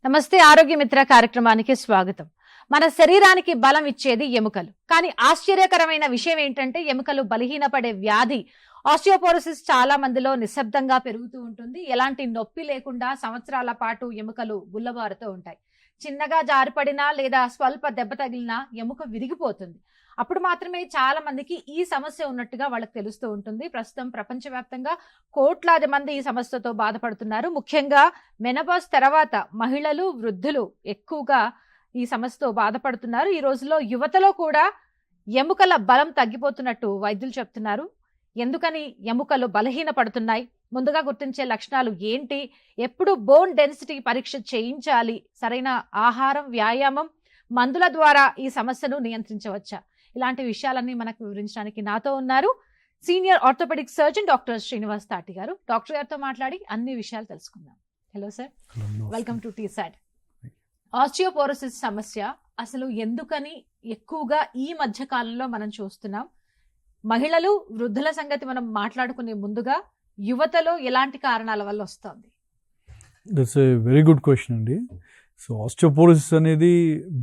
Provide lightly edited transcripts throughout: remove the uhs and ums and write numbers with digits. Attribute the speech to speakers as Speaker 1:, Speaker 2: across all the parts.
Speaker 1: నమస్తే ఆరోగ్య మిత్ర కార్యక్రమానికి స్వాగతం. మన శరీరానికి బలం ఇచ్చేది ఎముకలు. కానీ ఆశ్చర్యకరమైన విషయం ఏంటంటే ఎముకలు బలహీనపడే వ్యాధి ఆస్టియోపోరోసిస్ చాలా మందిలో నిశ్శబ్దంగా పెరుగుతూ ఉంటుంది. ఎలాంటి నొప్పి లేకుండా సంవత్సరాల పాటు ఎముకలు గుల్లబారుతూ ఉంటాయి. చిన్నగా జారిపడినా లేదా స్వల్ప దెబ్బ తగిలినా ఎముక విరిగిపోతుంది. అప్పుడు మాత్రమే చాలా మందికి ఈ సమస్య ఉన్నట్టుగా వాళ్ళకి తెలుస్తూ ఉంటుంది. ప్రస్తుతం ప్రపంచవ్యాప్తంగా కోట్లాది మంది ఈ సమస్యతో బాధపడుతున్నారు. ముఖ్యంగా మెనోపాజ్ తర్వాత మహిళలు, వృద్ధులు ఎక్కువగా ఈ సమస్యతో బాధపడుతున్నారు. ఈ రోజుల్లో యువతలో కూడా ఎముకల బలం తగ్గిపోతున్నట్టు వైద్యులు చెప్తున్నారు. ఎందుకని ఎముకలు బలహీన పడుతున్నాయి, ముందుగా గుర్తించే లక్షణాలు ఏంటి, ఎప్పుడు బోన్ డెన్సిటీ పరీక్ష చేయించాలి, సరైన ఆహారం, వ్యాయామం, మందుల ద్వారా ఈ సమస్యను నియంత్రించవచ్చా, ఇలాంటి విషయాలన్నీ మనకు వివరించడానికి నాతో ఉన్నారు senior orthopaedic surgeon doctor Srinivas Thati గారు. డాక్టర్ గారితో మాట్లాడి అన్ని విషయాలు తెలుసుకుందాం. Hello sir, welcome to TSAT. Osteoporosis సమస్య అసలు ఎందుకని ఎక్కువగా ఈ మధ్య కాలంలో మనం చూస్తున్నాం? మహిళలు, వృద్ధుల సంగతి మనం మాట్లాడుకునే ముందుగా యువతలో ఎలాంటి కారణాల వల్ల వస్తుంది?
Speaker 2: That's a very good question అండి. సో ఆస్టియోపోరోసిస్ అనేది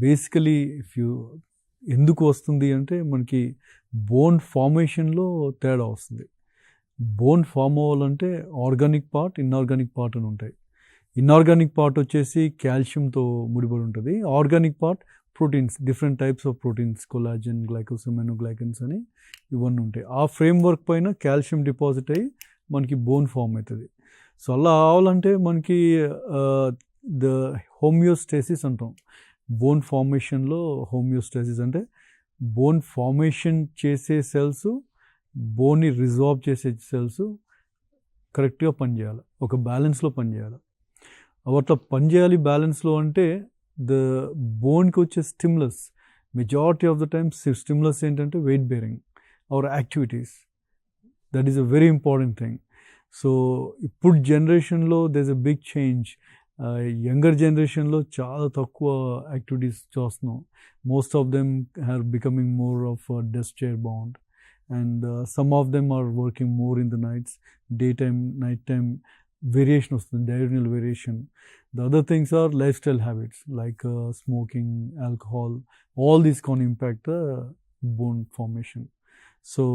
Speaker 2: బేసికలీ ఎందుకు వస్తుంది అంటే మనకి బోన్ ఫార్మేషన్లో తేడా వస్తుంది. బోన్ ఫామ్ అవ్వాలంటే ఆర్గానిక్ పార్ట్, ఇన్ఆర్గానిక్ పార్ట్ అని ఉంటాయి. ఇన్ఆర్గానిక్ పార్ట్ వచ్చేసి కాల్షియంతో ముడిపడి ఉంటుంది. Organic part proteins, different types of proteins, collagen, glycosaminoglycans అని ఇవన్నీ ఉంటాయి. ఆ ఫ్రేమ్వర్క్ పైన కాల్షియం డిపాజిట్ అయ్యి మనకి బోన్ ఫామ్ అవుతుంది. సో అలా అవ్వాలంటే మనకి ద హోమియోస్టేసిస్ అంటాం. బోన్ ఫార్మేషన్లో హోమియోస్టేసిస్ అంటే బోన్ ఫార్మేషన్ చేసే సెల్స్, బోన్ని రిజార్వ్ చేసే సెల్స్ కరెక్ట్గా పనిచేయాలి, ఒక బ్యాలెన్స్లో పనిచేయాలి. అట్లా పనిచేయాలి బ్యాలెన్స్లో అంటే ద బోన్కి వచ్చే stimulus, majority of the times stimulus ఏంటంటే weight bearing our activities. That is a very important thing. So ఇప్పుడు జనరేషన్లో there is a big change. Younger జనరేషన్లో చాలా తక్కువ యాక్టివిటీస్ చూస్తున్నాం. Most of them are becoming more of desk chair bound, and some of them are working more in the nights. Day time, night time variation వస్తుంది, diagonal variation. The other things are lifestyle habits like smoking, alcohol. All these can impact the bone formation. So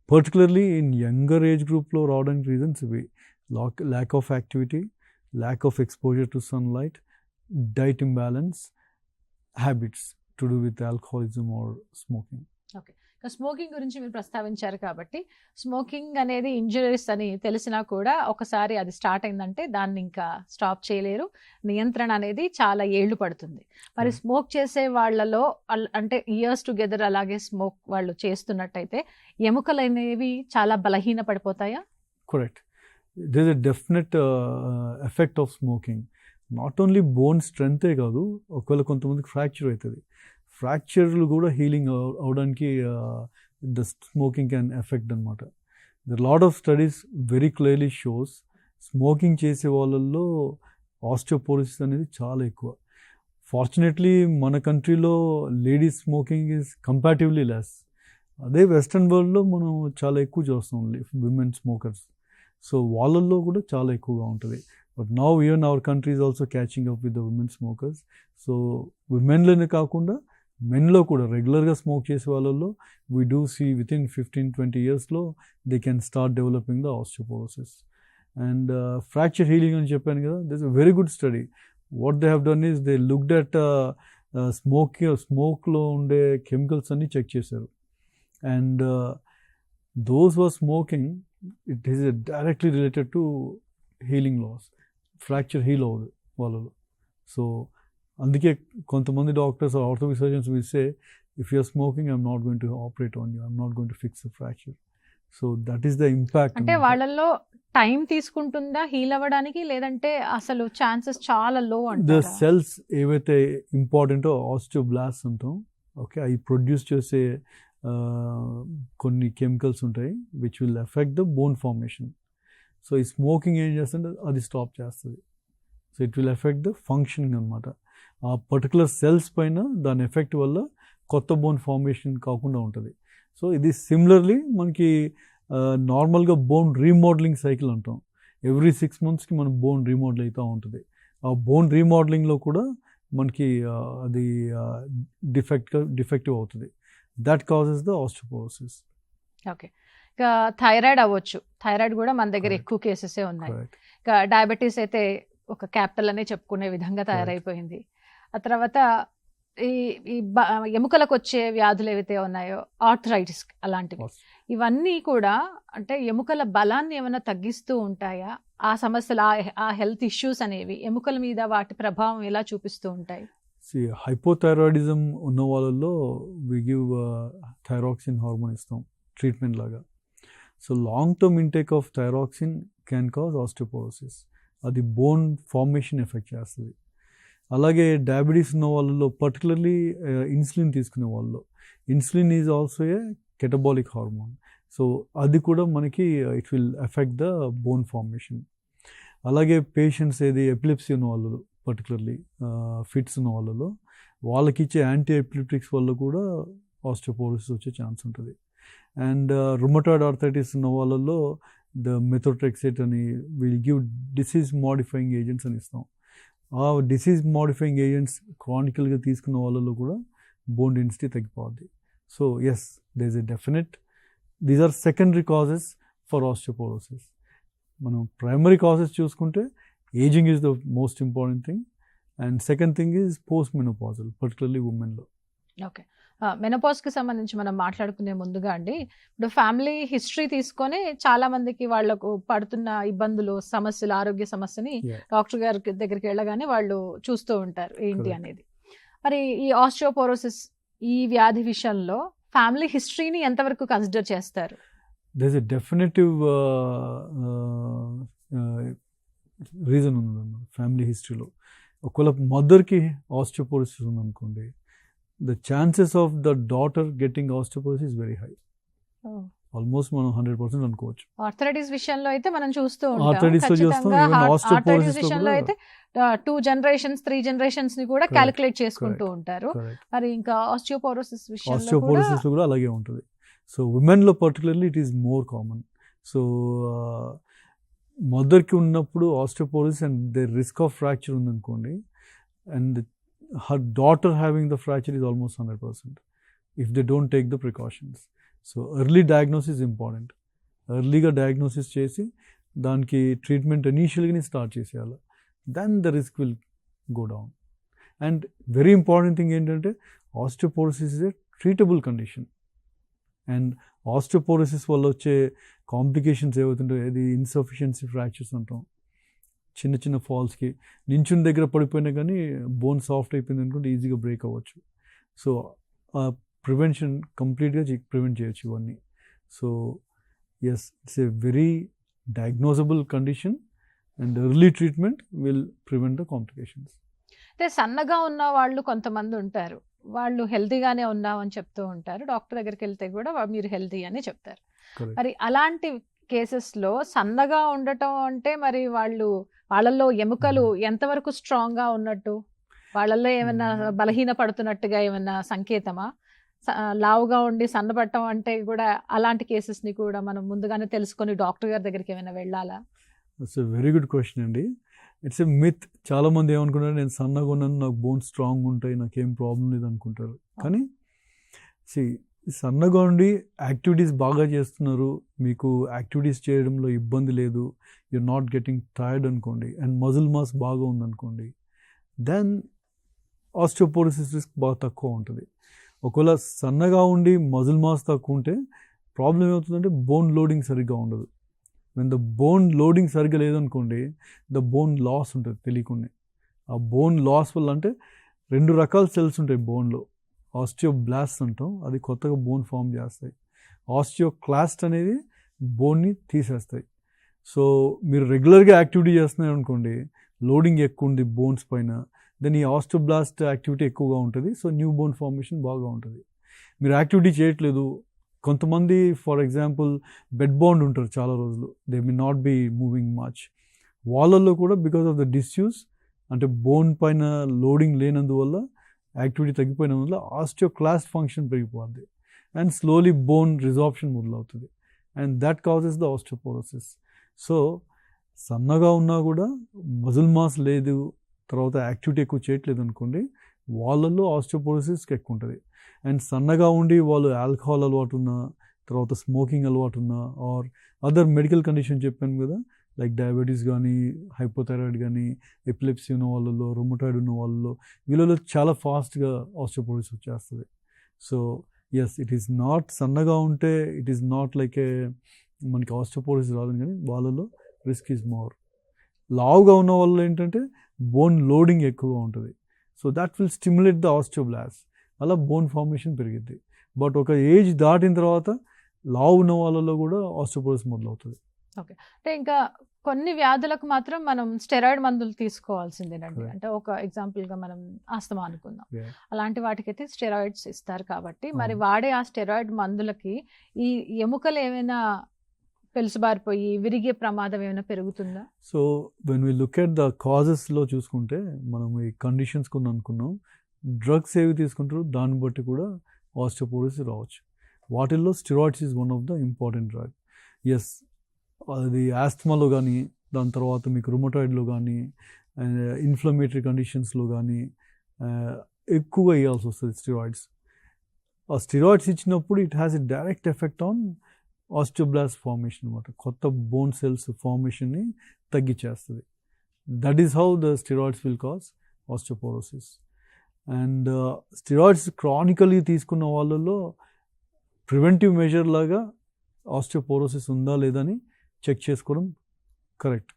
Speaker 2: particularly in younger age group lo రావడానికి reasons ఇవి: lack of activity, lack of exposure to sunlight, diet imbalance, habits to do with alcoholism or smoking.
Speaker 1: Okay, smoking గురించి మీరు ప్రస్తావించారు కాబట్టి, smoking అనేది injuries అని తెలిసినా కూడా ఒకసారి అది స్టార్ట్ అయిందంటే దాన్ని ఇంకా స్టాప్ చేయలేరు. నియంత్రణ అనేది చాలా ఏళ్లు పడుతుంది. మరి స్మోక్ చేసే వాళ్ళలో అంటే ఇయర్స్ టుగెదర్ అలాగే స్మోక్ వాళ్ళు చేస్తున్నట్టయితే ఎముకలు అనేవి చాలా బలహీన పడిపోతాయా?
Speaker 2: Correct. There is a definite effect of smoking. Not only bone స్ట్రెంగ్తే కాదు, ఒకవేళ కొంతమందికి ఫ్రాక్చర్ అవుతుంది. ఫ్రాక్చర్లు కూడా హీలింగ్ అవడానికి ద స్మోకింగ్ క్యాన్ ఎఫెక్ట్ అనమాట. The lot of studies very clearly shows smoking చేసే వాళ్ళల్లో ఆస్టియోపోరోసిస్ అనేది చాలా ఎక్కువ. ఫార్చునేట్లీ మన కంట్రీలో ladies smoking is comparatively less. అదే వెస్ట్రన్ వరల్డ్లో మనం చాలా ఎక్కువ చూస్తాం విమెన్ స్మోకర్స్. సో వాళ్ళల్లో కూడా చాలా ఎక్కువగా ఉంటుంది. But now even our country is also catching up with the women smokers. So విమెన్లోనే కాకుండా మెన్లో కూడా రెగ్యులర్గా స్మోక్ చేసే వాళ్ళల్లో వీ డూ సీ వితిన్ 15-20 yearsలో they can start developing the osteoporosis. And fracture healing అని చెప్పాను కదా, this is a very good study. What they have done is they looked at స్మోక్లో ఉండే కెమికల్స్ అన్నీ చెక్ చేశారు. And those were smoking, it is directly related to healing loss. Fracture heal అవ్వదు వాళ్ళలో. So అందుకే కొంతమంది doctors, orthopaedic surgeons will say, if you are smoking, I'm not going to operate on you, I'm not going to fix the fracture. So that is the impact.
Speaker 1: అంటే వాళ్ళల్లో time తీసుకుంటుందా heal అవ్వడానికి, లేదంటే అసలు chances చాలా లో అంటారా?
Speaker 2: The cells ఏవైతే ఇంపార్టెంటో ఆస్టియోబ్లాస్ట్ అంటాం, ఓకే, అవి ప్రొడ్యూస్ చేసే కొన్ని కెమికల్స్ ఉంటాయి which will effect the bone formation. So ఈ స్మోకింగ్ ఏం చేస్తుంటే అది స్టాప్ చేస్తుంది. So it will effect the functioning అనమాట. ఆ పర్టికులర్ సెల్స్ పైన దాని ఎఫెక్ట్ వల్ల కొత్త బోన్ ఫార్మేషన్ కాకుండా ఉంటుంది. సో ఇది సిమిలర్లీ మనకి నార్మల్గా బోన్ రీమోడలింగ్ సైకిల్ అంటాం. ఎవ్రీ 6 monthsకి మన బోన్ రీమోడల్ అవుతూ ఉంటుంది. ఆ బోన్ రీమోడలింగ్లో కూడా మనకి అది డిఫెక్టివ్ అవుతుంది. That causes the osteoporosis.
Speaker 1: Okay. ఇక థైరాయిడ్ అవ్వచ్చు. థైరాయిడ్ కూడా మన దగ్గర
Speaker 2: Correct.
Speaker 1: ఎక్కువ కేసెసే ఉన్నాయి.
Speaker 2: Correct.
Speaker 1: ఇక డయాబెటీస్ అయితే ఒక క్యాపిటల్ అనే చెప్పుకునే విధంగా తయారైపోయింది. ఆ తర్వాత ఈ ఈ ఎముకలకు వచ్చే వ్యాధులు ఏవైతే ఉన్నాయో ఆర్థరైటిస్ అలాంటివి,
Speaker 2: Awesome.
Speaker 1: ఇవన్నీ కూడా అంటే ఎముకల బలాన్ని ఏమైనా తగ్గిస్తూ ఉంటాయా? ఆ సమస్యలు ఆ హెల్త్ ఇష్యూస్ అనేవి ఎముకల మీద వాటి ప్రభావం ఎలా చూపిస్తూ ఉంటాయి?
Speaker 2: హైపోథైరాయిడిజం ఉన్న వాళ్ళలో వి గివ్ థైరాక్సిన్ హార్మోన్ ఇస్తాం ట్రీట్మెంట్ లాగా. So long term intake of thyroxine can cause osteoporosis. అది బోన్ ఫార్మేషన్ ఎఫెక్ట్ చేస్తుంది. అలాగే డయాబెటీస్ ఉన్న వాళ్ళలో పర్టికులర్లీ ఇన్సులిన్ తీసుకునే వాళ్ళలో, insulin is also a catabolic hormone. So అది కూడా మనకి it will effect the bone formation. అలాగే పేషెంట్స్ ఎపిలెప్సీ ఉన్న వాళ్ళు, పర్టికులర్లీ ఫిట్స్ ఉన్న వాళ్ళలో, వాళ్ళకి ఇచ్చే యాంటీ ఎపిలెప్టిక్స్ వల్ల కూడా ఆస్టియోపోరోసిస్ వచ్చే ఛాన్స్ ఉంటుంది. అండ్ రుమటాయిడ్ ఆర్థరైటిస్ ఉన్న వాళ్ళలో ద మెథోట్రెక్సేట్ అని will give disease modifying agents అని ఇస్తాం. ఆ డిసీజ్ మోడిఫైయింగ్ ఏజెంట్స్ క్రానికల్గా తీసుకున్న వాళ్ళలో కూడా బోన్ డెన్సిటీ తగ్గిపోద్ది. So yes, there is a definite, these are secondary causes for osteoporosis. మనం ప్రైమరీ కాజెస్ చూసుకుంటే ageing is the most important thing, and second thing is post menopausal, particularly ఉమెన్లో.
Speaker 1: Okay. మెనోపాజ్కి సంబంధించి మనం మాట్లాడుకునే ముందుగా అండి, ఇప్పుడు ఫ్యామిలీ హిస్టరీ తీసుకొని చాలా మందికి వాళ్ళకు పడుతున్న ఇబ్బందులు, సమస్యలు, ఆరోగ్య సమస్యని డాక్టర్ గారి దగ్గరికి వెళ్ళగానే వాళ్ళు చూస్తూ ఉంటారు ఏంటి అనేది. మరి ఈ ఆస్టియోపోరోసిస్ ఈ వ్యాధి విషయంలో ఫ్యామిలీ హిస్టరీని ఎంతవరకు కన్సిడర్ చేస్తారు?
Speaker 2: There is a definitive reason ఉందన్నమాట ఫ్యామిలీ హిస్టరీలో. ఒకవేళ మదర్కి ఆస్టియోపోరోసిస్ ఉందనుకోండి, the chances of the daughter getting osteoporosis is very high. Almost మనం 100% అనుకోవచ్చు.
Speaker 1: ఆర్థరైటిస్ విషయంలో అయితే మనం చూస్తూ ఉంటాం.
Speaker 2: ఆర్థరైటిస్ లో చూస్తాం, ఈవెన్ ఆస్టియోపోరోసిస్
Speaker 1: విషయంలో అయితే 2 generations 3 generations ని కూడా క్యాలిక్యులేట్ చేసుకుంటూ ఉంటారు. మరి ఇంకా ఆస్టియోపోరోసిస్ విషయంలో
Speaker 2: కూడా అలాగే ఉంటుంది. సో ఉమెన్ లో particularly it is more common. So మదర్కి ఉన్నప్పుడు osteoporosis and the risk of fracture ఉందనుకోండి, and her daughter having the fracture is almost 100% if they don't take the precautions. So early diagnosis is important. ఎర్లీగా diagnosis చేసి దానికి treatment ఇనీషియల్గానే start చేసేయాలి. Then the risk will go down. And very important thing ఏంటంటే osteoporosis is a treatable condition. And osteoporosis వల్ల వచ్చే complications ఏవైతుంటాయో, అది insufficiency fractures అంటాం. చిన్న చిన్న ఫాల్స్కి నించుని దగ్గర పడిపోయినా కానీ బోన్ సాఫ్ట్ అయిపోయింది అనుకుంటే ఈజీగా బ్రేక్ అవ్వచ్చు. సో ప్రివెన్షన్ కంప్లీట్గా ప్రివెంట్ చేయొచ్చు ఇవన్నీ. So yes, it's a very diagnosable condition and early treatment will prevent the complications.
Speaker 1: అంటే సన్నగా ఉన్న వాళ్ళు కొంతమంది ఉంటారు, వాళ్ళు హెల్తీగానే ఉన్నామని చెప్తూ ఉంటారు. డాక్టర్ దగ్గరికి వెళ్తే కూడా మీరు హెల్తీ అని చెప్తారు. మరి అలాంటి కేసెస్లో సన్నగా ఉండటం అంటే మరి వాళ్ళల్లో ఎముకలు ఎంతవరకు స్ట్రాంగ్ గా ఉన్నట్టు, వాళ్ళల్లో ఏమైనా బలహీన పడుతున్నట్టుగా ఏమైనా సంకేతమా? లావుగా ఉండి సన్నపడటం అంటే కూడా అలాంటి కేసెస్ ని కూడా మనం ముందుగానే తెలుసుకొని డాక్టర్ గారి దగ్గరికి ఏమైనా వెళ్ళాలా?
Speaker 2: It's a very good question అండి. It's a myth. చాలా మంది ఏమనుకుంటారు, నేను సన్నగా ఉన్నాను, నాకు బోన్స్ స్ట్రాంగ్ ఉంటాయి, నాకేం ప్రాబ్లం లేదు అనుకుంటారు. కానీ సన్నగా ఉండి యాక్టివిటీస్ బాగా చేస్తున్నారు, మీకు యాక్టివిటీస్ చేయడంలో ఇబ్బంది లేదు, యూఆర్ నాట్ గెటింగ్ టైర్డ్ అనుకోండి, అండ్ మజిల్ మాస్ బాగా ఉందనుకోండి, దెన్ ఆస్టియోపోరోసిస్ రిస్క్ బాగా తక్కువ ఉంటుంది. ఒకవేళ సన్నగా ఉండి మజిల్ మాస్ తక్కువ ఉంటే ప్రాబ్లం ఏమవుతుందంటే బోన్ లోడింగ్ సరిగ్గా ఉండదు. వెన్ ద బోన్ లోడింగ్ సరిగ్గా లేదనుకోండి, ద బోన్ లాస్ ఉంటుంది తెలియకుండా. ఆ బోన్ లాస్ వల్ల అంటే 2 రకాల సెల్స్ ఉంటాయి బోన్లో. ఆస్టియోబ్లాస్ట్ అంటాం, అది కొత్తగా బోన్ ఫామ్ చేస్తాయి. ఆస్టియోక్లాస్ట్ అనేది బోన్ని తీసేస్తాయి. సో మీరు రెగ్యులర్గా యాక్టివిటీ చేస్తున్నారు అనుకోండి, లోడింగ్ ఎక్కువ ఉంది బోన్స్ పైన, దెన్ ఈ ఆస్టియోబ్లాస్ట్ యాక్టివిటీ ఎక్కువగా ఉంటుంది. సో న్యూ బోన్ ఫార్మేషన్ బాగా ఉంటుంది. మీరు యాక్టివిటీ చేయట్లేదు, కొంతమంది ఫర్ ఎగ్జాంపుల్ బెడ్ బౌండ్ ఉంటారు చాలా రోజులు, they may not be moving much. వాళ్ళల్లో కూడా బికాస్ ఆఫ్ ద డిస్యూస్, అంటే బోన్ పైన లోడింగ్ లేనందువల్ల, యాక్టివిటీ తగ్గిపోయినందువల్ల ఆస్టియోక్లాస్ట్ ఫంక్షన్ పెరిగిపోద్ది అండ్ స్లోలీ బోన్ రిజార్ప్షన్ మొదలవుతుంది, and that causes the osteoporosis. So సన్నగా ఉన్నా కూడా మజిల్ మాస్ లేదు, తర్వాత యాక్టివిటీ ఎక్కువ చేయట్లేదు అనుకోండి, వాళ్ళల్లో ఆస్టియోపోరోసిస్ ఎక్కువ ఉంటుంది. అండ్ సన్నగా ఉండి వాళ్ళు ఆల్కహాల్ అలవాటు ఉన్నా, తర్వాత స్మోకింగ్ అలవాటు ఉన్నా, ఆర్ అదర్ మెడికల్ కండిషన్ చెప్పాను కదా, లైక్ డయాబెటీస్ కానీ, హైపోథైరాయిడ్ కానీ, ఎపిలెప్సీ ఉన్న వాళ్ళలో, రొమటాయిడ్ ఉన్న వాళ్ళలో, వీళ్ళలో చాలా ఫాస్ట్గా ఆస్టియోపోరోసిస్ వచ్చేస్తుంది. So yes, it is not సన్నగా ఉంటే it is not like a మనకి ఆస్టియోపోరోసిస్ రాదు, కానీ వాళ్ళలో రిస్క్ ఈజ్ మోర్. లావుగా ఉన్న వాళ్ళు ఏంటంటే బోన్ లోడింగ్ ఎక్కువగా ఉంటుంది. So that will stimulate the osteoblast, అలా బోన్ ఫార్మేషన్ పెరిగిద్ది. బట్ ఒక ఏజ్ దాటిన తర్వాత లావు ఉన్న వాళ్ళలో కూడా ఆస్టియోపోరోసిస్ మొదలవుతుంది.
Speaker 1: ఓకే, అంటే ఇంకా కొన్ని వ్యాధులకు మాత్రం మనం స్టెరాయిడ్ మందులు తీసుకోవాల్సిందేనండి. అంటే ఒక ఎగ్జాంపుల్గా మనం ఆస్తమా అనుకుందాం, అలాంటి వాటికైతే స్టెరాయిడ్స్ ఇస్తారు కాబట్టి మరి వాడే ఆ స్టెరాయిడ్ మందులకి ఈ ఎముకలు ఏమైనా పెలుసుబారిపోయి విరిగే ప్రమాదం ఏమైనా పెరుగుతుందా?
Speaker 2: So when we look at the కాజెస్లో చూసుకుంటే, మనం ఈ కండిషన్స్ కొన్ని అనుకున్నాం, డ్రగ్స్ ఏవి తీసుకుంటారో దాన్ని బట్టి కూడా ఆస్టియోపోరోసిస్ రావచ్చు. వాటిల్లో steroids is one of the important drug. Yes, అది ఆస్తమాలో కానీ, దాని తర్వాత మీకు రుమటాయిడ్లో కానీ, ఇన్ఫ్లమేటరీ కండిషన్స్లో కానీ ఎక్కువగా ఇవ్వాల్సి వస్తుంది స్టెరాయిడ్స్. ఆ స్టెరాయిడ్స్ ఇచ్చినప్పుడు it has a direct effect on osteoblast formation అనమాట. కొత్త బోన్ సెల్స్ ఫార్మేషన్ని తగ్గించేస్తుంది. That is how the steroids will cause osteoporosis. And steroids chronically తీసుకున్న వాళ్ళలో ప్రివెంటివ్ మెజర్ లాగా ఆస్టియోపోరోసిస్ ఉందా లేదని చెక్ చేసుకోవడం కరెక్ట్.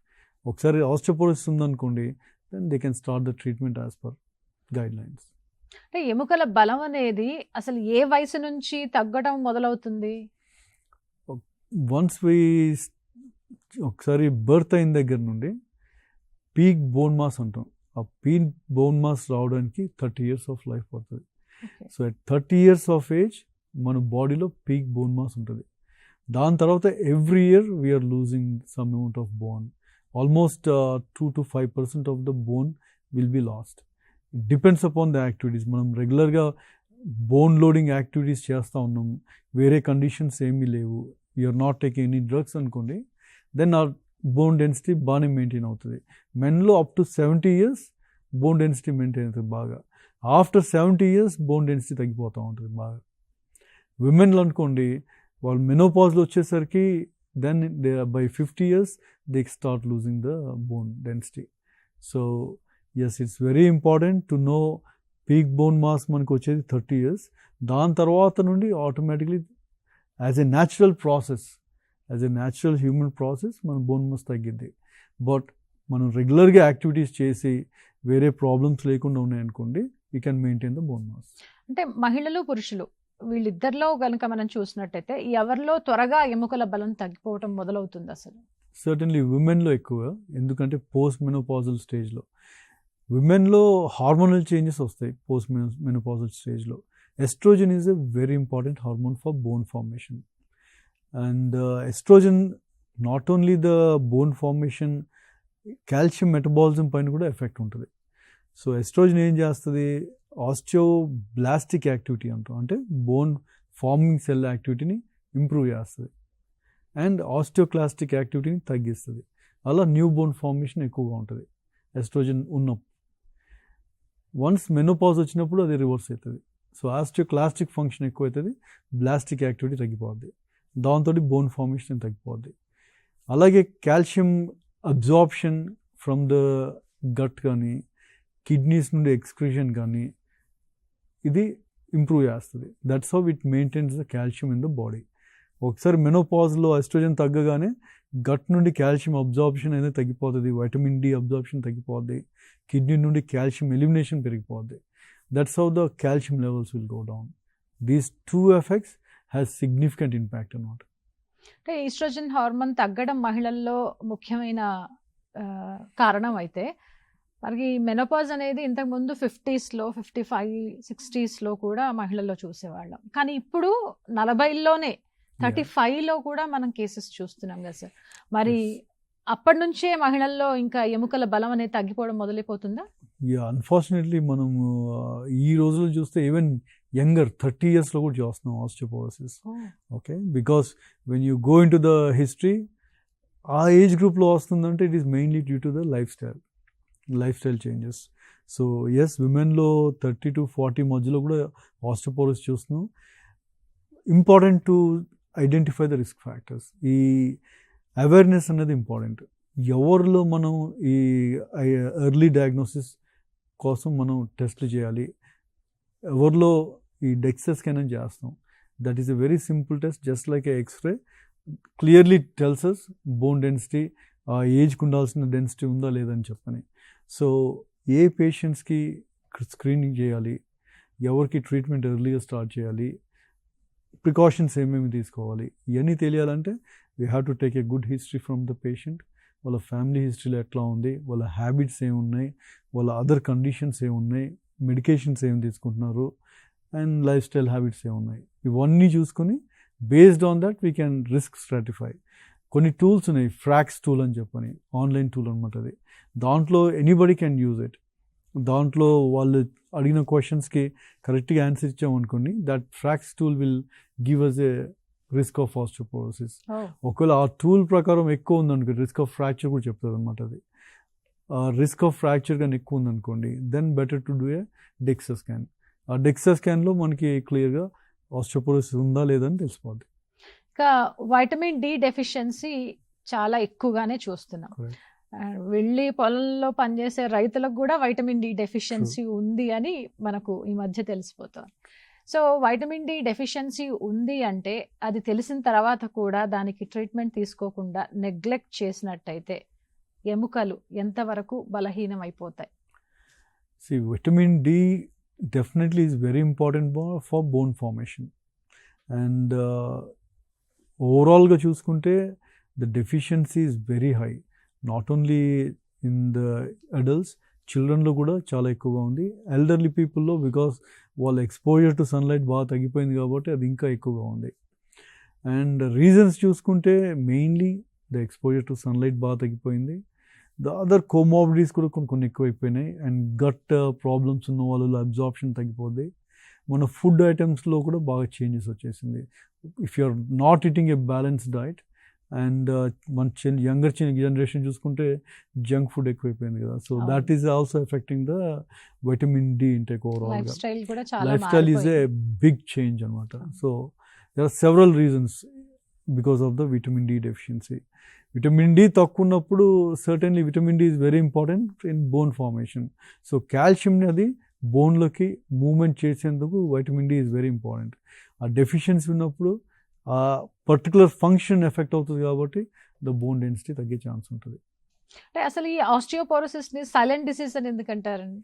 Speaker 2: ఒకసారి ఆస్టియోపోరోసిస్ ఉందనుకోండి, then they can start the treatment as per guidelines.
Speaker 1: అంటే ఎముకల బలం అనేది అసలు ఏ వయసు నుంచి తగ్గడం మొదలవుతుంది?
Speaker 2: వన్స్ ఒకసారి బర్త్ అయిన దగ్గర నుండి పీక్ బోన్ మాస్ అంటాం. ఆ పీక్ బోన్ మాస్ రావడానికి 30 years ఆఫ్ లైఫ్ పడుతుంది. So at 30 years of age మన బాడీలో పీక్ బోన్ మాస్ ఉంటుంది. దాని తర్వాత every year we are losing some amount of bone. Almost 2 to 5% of the bone will be lost. It depends upon the activities. మనం రెగ్యులర్గా bone loading activities చేస్తూ ఉన్నాం, వేరే కండిషన్స్ ఏమీ లేవు, you are not taking any drugs అనుకోండి, దెన్ ఆ bone density బాగానే మెయింటైన్ అవుతుంది. మెన్లో up to 70 years bone density maintain అవుతుంది బాగా. ఆఫ్టర్ 70 years బోన్ డెన్సిటీ తగ్గిపోతూ ఉంటుంది బాగా. విమెన్లో అనుకోండి, వాళ్ళు మెనోపాజ్లో వచ్చేసరికి then by 50 years they start losing the bone density. So yes, it's very important to know peak bone mass మనకు వచ్చేది 30 years. దాని తర్వాత నుండి automatically as a natural process, as a natural human process మన బోన్ మాస్ తగ్గిద్ది. But మనం రెగ్యులర్గా activities చేసి వేరే ప్రాబ్లమ్స్ లేకుండా ఉన్నాయనుకోండి, you can maintain the bone mass.
Speaker 1: అంటే మహిళలు పురుషులు వీళ్ళిద్దరిలో కనుక మనం చూసినట్టయితే ఎవరిలో త్వరగా ఎముకల బలం తగ్గిపోవటం మొదలవుతుంది అసలు?
Speaker 2: సర్టన్లీ విమెన్లో ఎక్కువ, ఎందుకంటే పోస్ట్ మెనోపాజల్ స్టేజ్లో విమెన్లో హార్మోనల్ చేంజెస్ వస్తాయి. పోస్ట్ మెనోపాజల్ స్టేజ్లో oestrogen is a very important hormone for bone formation. And oestrogen not only the bone formation, calcium metabolism పైన కూడా ఎఫెక్ట్ ఉంటుంది. సో ఎస్ట్రోజన్ ఏం చేస్తుంది, ఆస్టియోబ్లాస్టిక్ యాక్టివిటీ అంటాం, అంటే బోన్ ఫార్మింగ్ సెల్ యాక్టివిటీని ఇంప్రూవ్ చేస్తుంది అండ్ ఆస్టియోక్లాస్టిక్ యాక్టివిటీని తగ్గిస్తుంది. అలా న్యూ బోన్ ఫార్మేషన్ ఎక్కువగా ఉంటుంది ఎస్ట్రోజన్ ఉన్నప్పుడు. వన్స్ మెనోపాజ్ వచ్చినప్పుడు అది రివర్స్ అవుతుంది. సో ఆస్టియోక్లాస్టిక్ ఫంక్షన్ ఎక్కువ అవుతుంది, బ్లాస్టిక్ యాక్టివిటీ తగ్గిపోద్ది, దాంతో బోన్ ఫార్మేషన్ తగ్గిపోద్ది. అలాగే calcium absorption from the gut కానీ, కిడ్నీస్ నుండి ఎక్స్క్రీషన్ కానీ ఇది ఇంప్రూవ్ చేస్తుంది. That's how it maintains the calcium in the body. ఒకసారి మెనోపాజ్లో ఎస్ట్రోజన్ తగ్గగానే గట్ నుండి కాల్షియం అబ్జార్ప్షన్ అనేది తగ్గిపోతుంది, వైటమిన్ డి అబ్జార్ప్షన్ తగ్గిపోద్ది, కిడ్నీ నుండి కాల్షియం ఎలిమినేషన్ పెరిగిపోద్ది. That's how the calcium levels will go down. These two effects has significant impact అన్నమాట.
Speaker 1: అంటే ఈస్ట్రోజన్ హార్మోన్ తగ్గడం మహిళల్లో ముఖ్యమైన కారణం అయితే, మనకి మెనోపాజ్ అనేది ఇంతకుముందు 50sలో 55, 60sలో కూడా మహిళల్లో చూసేవాళ్ళం, కానీ ఇప్పుడు 40లోనే 35లో కూడా మనం కేసెస్ చూస్తున్నాం కదా సార్. మరి అప్పటి నుంచే మహిళల్లో ఇంకా ఎముకల బలం అనేది తగ్గిపోవడం మొదలైపోతుందా?
Speaker 2: అన్ఫార్చునేట్లీ మనం ఈ రోజుల్లో చూస్తే ఈవెన్ యంగర్ 30 yearsలో కూడా చూస్తున్నాం osteoporosis. Okay, because when you go in to the history, ఆ ఏజ్ గ్రూప్లో వస్తుందంటే it is mainly due to the life style. Life style changes. So yes, విమెన్లో 30 to 40 మధ్యలో కూడా ఆస్టియోపోరోసిస్ చూస్తున్నాం. Important to identify the risk factors. ఈ awareness అనేది important. ఎవరిలో మనం ఈ ఎర్లీ డయాగ్నోసిస్ కోసం మనం టెస్ట్లు చేయాలి, ఎవరిలో ఈ డెక్సా స్కాన్ అని చేస్తాం. That is a very simple test, just like a X ray. Clearly tells us bone density, ఆ ఏజ్కి ఉండాల్సిన డెన్సిటీ ఉందా లేదని చెప్పని. సో ఏ పేషెంట్స్కి స్క్రీనింగ్ చేయాలి, ఎవరికి ట్రీట్మెంట్ ఎర్లీగా స్టార్ట్ చేయాలి, ప్రికాషన్స్ ఏమేమి తీసుకోవాలి, ఇవన్నీ తెలియాలంటే we have to take a good history from the patient. వాళ్ళ ఫ్యామిలీ హిస్టరీలో ఎట్లా ఉంది, వాళ్ళ హ్యాబిట్స్ ఏమున్నాయి, వాళ్ళ అదర్ కండిషన్స్ ఏమున్నాయి, మెడికేషన్స్ ఏమి తీసుకుంటున్నారు, అండ్ లైఫ్ స్టైల్ హ్యాబిట్స్ ఏమున్నాయి, ఇవన్నీ చూసుకొని based on that we can risk stratify. కొన్ని టూల్స్ ఉన్నాయి, ఫ్రాక్స్ టూల్ అని చెప్పని, ఆన్లైన్ టూల్ అనమాట అది. దాంట్లో ఎనీబడి క్యాన్ యూజ్ ఇట్. దాంట్లో వాళ్ళు అడిగిన క్వశ్చన్స్కి కరెక్ట్గా ఆన్సర్ ఇచ్చామనుకోండి, that FRAX tool will give us a risk of osteoporosis. ఒకవేళ ఆ టూల్ ప్రకారం ఎక్కువ ఉందనుకో రిస్క్ ఆఫ్ ఫ్రాక్చర్ కూడా చెప్తుంది అనమాట అది. రిస్క్ ఆఫ్ ఫ్రాక్చర్ కానీ ఎక్కువ ఉందనుకోండి, then better to do a DEXA scan. ఆ డెక్సా స్కాన్లో మనకి క్లియర్గా ఆస్టియోపోరోసిస్ ఉందా లేదని తెలిసిపోద్ది.
Speaker 1: ఇంకా వైటమిన్ డి డెఫిషియన్సీ చాలా ఎక్కువగానే చూస్తున్నాం. వెళ్ళి పొలంలో పనిచేసే రైతులకు కూడా వైటమిన్ డి డెఫిషియన్సీ ఉంది అని మనకు ఈ మధ్య తెలిసిపోతుంది. సో వైటమిన్ డి డెఫిషియన్సీ ఉంది అంటే అది తెలిసిన తర్వాత కూడా దానికి ట్రీట్మెంట్ తీసుకోకుండా నెగ్లెక్ట్ చేసినట్టయితే ఎముకలు ఎంతవరకు బలహీనం అయిపోతాయి?
Speaker 2: Vitamin D definitely is very important for bone formation. And overall ga chuskunte the deficiency is very high, not only in the adults, children lo kuda chaala ekkuva undi. Elderly people lo because wall exposure to sunlight baa tagipoyindi kabatti adi inka ekkuva undi. And reasons chuskunte mainly the exposure to sunlight baa tagipoyindi. The other comorbidities కూడా కొన్ని ఎక్కువైపోయినాయి. And gut problems ఉన్న వాళ్ళు absorption తగ్గిపోద్ది. మన food ఐటమ్స్లో కూడా బాగా changes వచ్చేసింది. If you are not eating a balanced diet, and మన యంగర్ జనరేషన్ చూసుకుంటే జంక్ ఫుడ్ ఎక్కువైపోయింది కదా. So that is also affecting the vitamin D intake overall. Life style is a big change అనమాట. So there are several reasons because of the vitamin D deficiency. Vitamin D తక్కువ ఉన్నప్పుడు certainly vitamin D is very important in bone formation. So కాల్షియంని అది బోన్లోకి movement చేసేందుకు vitamin D is very important. ఆ deficiency ఉన్నప్పుడు ఆ పర్టికులర్ ఫంక్షన్ ఎఫెక్ట్ అవుతుంది కాబట్టి ద బోన్ డెన్సిటీ తగ్గే ఛాన్స్ ఉంటుంది.
Speaker 1: అంటే అసలు ఈ ఆస్టియోపోరోసిస్ని సైలెంట్ డిసీజ్ అని ఎందుకంటారండి?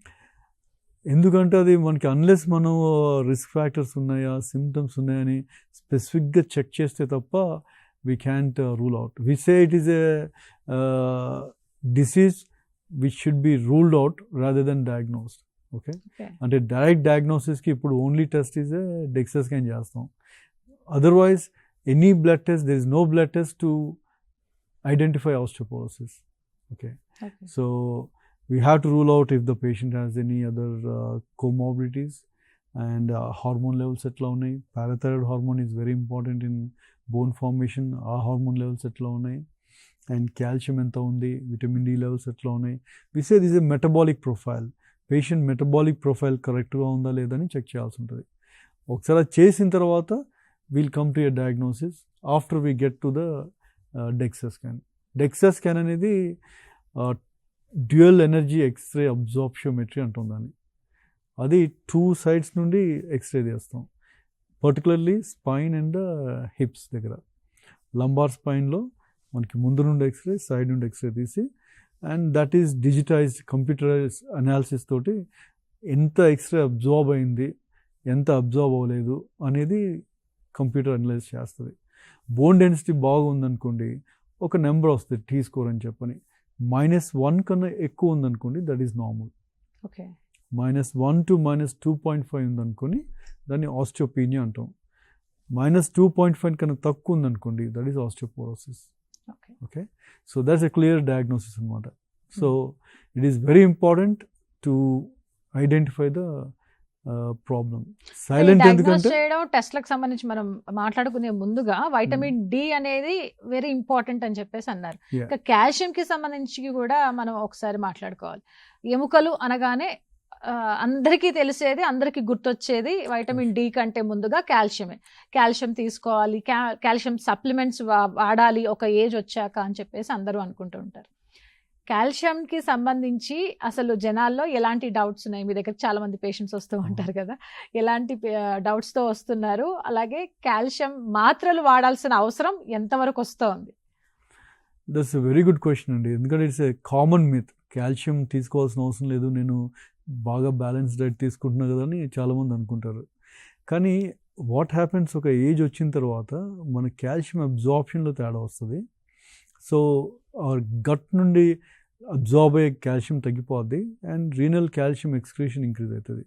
Speaker 2: ఎందుకంటే అది మనకి అన్లెస్ మనం రిస్క్ ఫ్యాక్టర్స్ ఉన్నాయా, సిమ్టమ్స్ ఉన్నాయని స్పెసిఫిక్గా చెక్ చేస్తే తప్ప we can't rule out. We say it is a disease which should be ruled out rather than diagnosed. Okay. అంటే డైరెక్ట్ డయాగ్నోసిస్కి ఇప్పుడు only test is DEXA scan చేస్తాం. Otherwise any blood test, there is no blood test to identify osteoporosis. Okay. So we have to rule out if the patient has any other comorbidities, and hormone levels ఎట్లా ఉన్నాయి. Parathyroid hormone is very important in bone formation. ఆ hormone levels ఎట్లా ఉన్నాయి, and calcium ఎంత ఉంది, vitamin D levels ఎట్లా ఉన్నాయి. We say this a metabolic profile. Patient metabolic profile కరెక్ట్గా ఉందా లేదని చెక్ చేయాల్సి ఉంటుంది. ఒకసారి అది చేసిన తర్వాత will come to a diagnosis after we get to the DEXA scan. DEXA scan అనేది డ్యూయల్ ఎనర్జీ ఎక్స్రే అబ్జార్ప్షియోమెట్రీ అంటాం దాన్ని. అది 2 sides నుండి ఎక్స్రే చేస్తాం, పర్టికులర్లీ స్పైన్ అండ్ హిప్స్ దగ్గర. లంబార్ స్పైన్లో మనకి ముందు నుండి ఎక్స్రే, సైడ్ నుండి ఎక్స్రే తీసి, and that is digitised computerise analysis తోటి ఎంత ఎక్స్రే అబ్జార్బ్ అయింది, ఎంత అబ్జార్బ్ అవ్వలేదు అనేది కంప్యూటర్ అనలైజ్ చేస్తుంది. బోన్ డెన్సిటీ బాగుందనుకోండి, ఒక నెంబర్ వస్తుంది టీ స్కోర్ అని చెప్పని. -1 కన్నా ఎక్కువ ఉందనుకోండి, that is normal.
Speaker 1: Okay.
Speaker 2: -1 to -2.5 ఉందనుకోని దాన్ని ఆస్టియోపీనియా అంటాం. -2.5 కన్నా తక్కువ ఉందనుకోండి, that is osteoporosis. Okay. So that's a clear diagnosis అనమాట. So it is very important to identify the problem. Silent
Speaker 1: diagnose
Speaker 2: ఎందుకంటే
Speaker 1: చేయడం టెస్ట్లకు సంబంధించి మనం మాట్లాడుకునే ముందుగా వైటమిన్ డి అనేది వెరీ ఇంపార్టెంట్ అని చెప్పేసి అన్నారు.
Speaker 2: Yeah.
Speaker 1: ఇంకా కాల్షియం కి సంబంధించి కూడా మనం ఒకసారి మాట్లాడుకోవాలి. ఎముకలు అనగానే అందరికీ తెలిసేది, అందరికీ గుర్తొచ్చేది వైటమిన్ డి కంటే ముందుగా కాల్షియమే. కాల్షియం తీసుకోవాలి, కాల్షియం సప్లిమెంట్స్ వాడాలి ఒక ఏజ్ వచ్చాక అని చెప్పేసి అందరూ అనుకుంటూ ఉంటారు. కాల్షియం కి సంబంధించి అసలు జనాల్లో ఎలాంటి డౌట్స్ ఉన్నాయి? మీ దగ్గర చాలా మంది పేషెంట్స్ వస్తూ ఉంటారు కదా, ఎలాంటి డౌట్స్ తో వస్తున్నారు? అలాగే కాల్షియం మాత్రలు వాడాల్సిన అవసరం ఎంతవరకు వస్తుంది?
Speaker 2: That's a very good question అండి. ఎందుకంటే it's a common myth. Calcium తీసుకోవాల్సిన అవసరం లేదు, నేను బాగా బ్యాలెన్స్ డైట్ తీసుకుంటున్నా కదా అని చాలామంది అనుకుంటారు. కానీ వాట్ హ్యాపెన్స్, ఒక ఏజ్ వచ్చిన తర్వాత మన కాల్షియం అబ్జార్ప్షన్లో తేడా వస్తుంది. సో గట్ నుండి అబ్జార్బ్ అయ్యే కాల్షియం తగ్గిపోద్ది and renal calcium excretion increase అవుతుంది.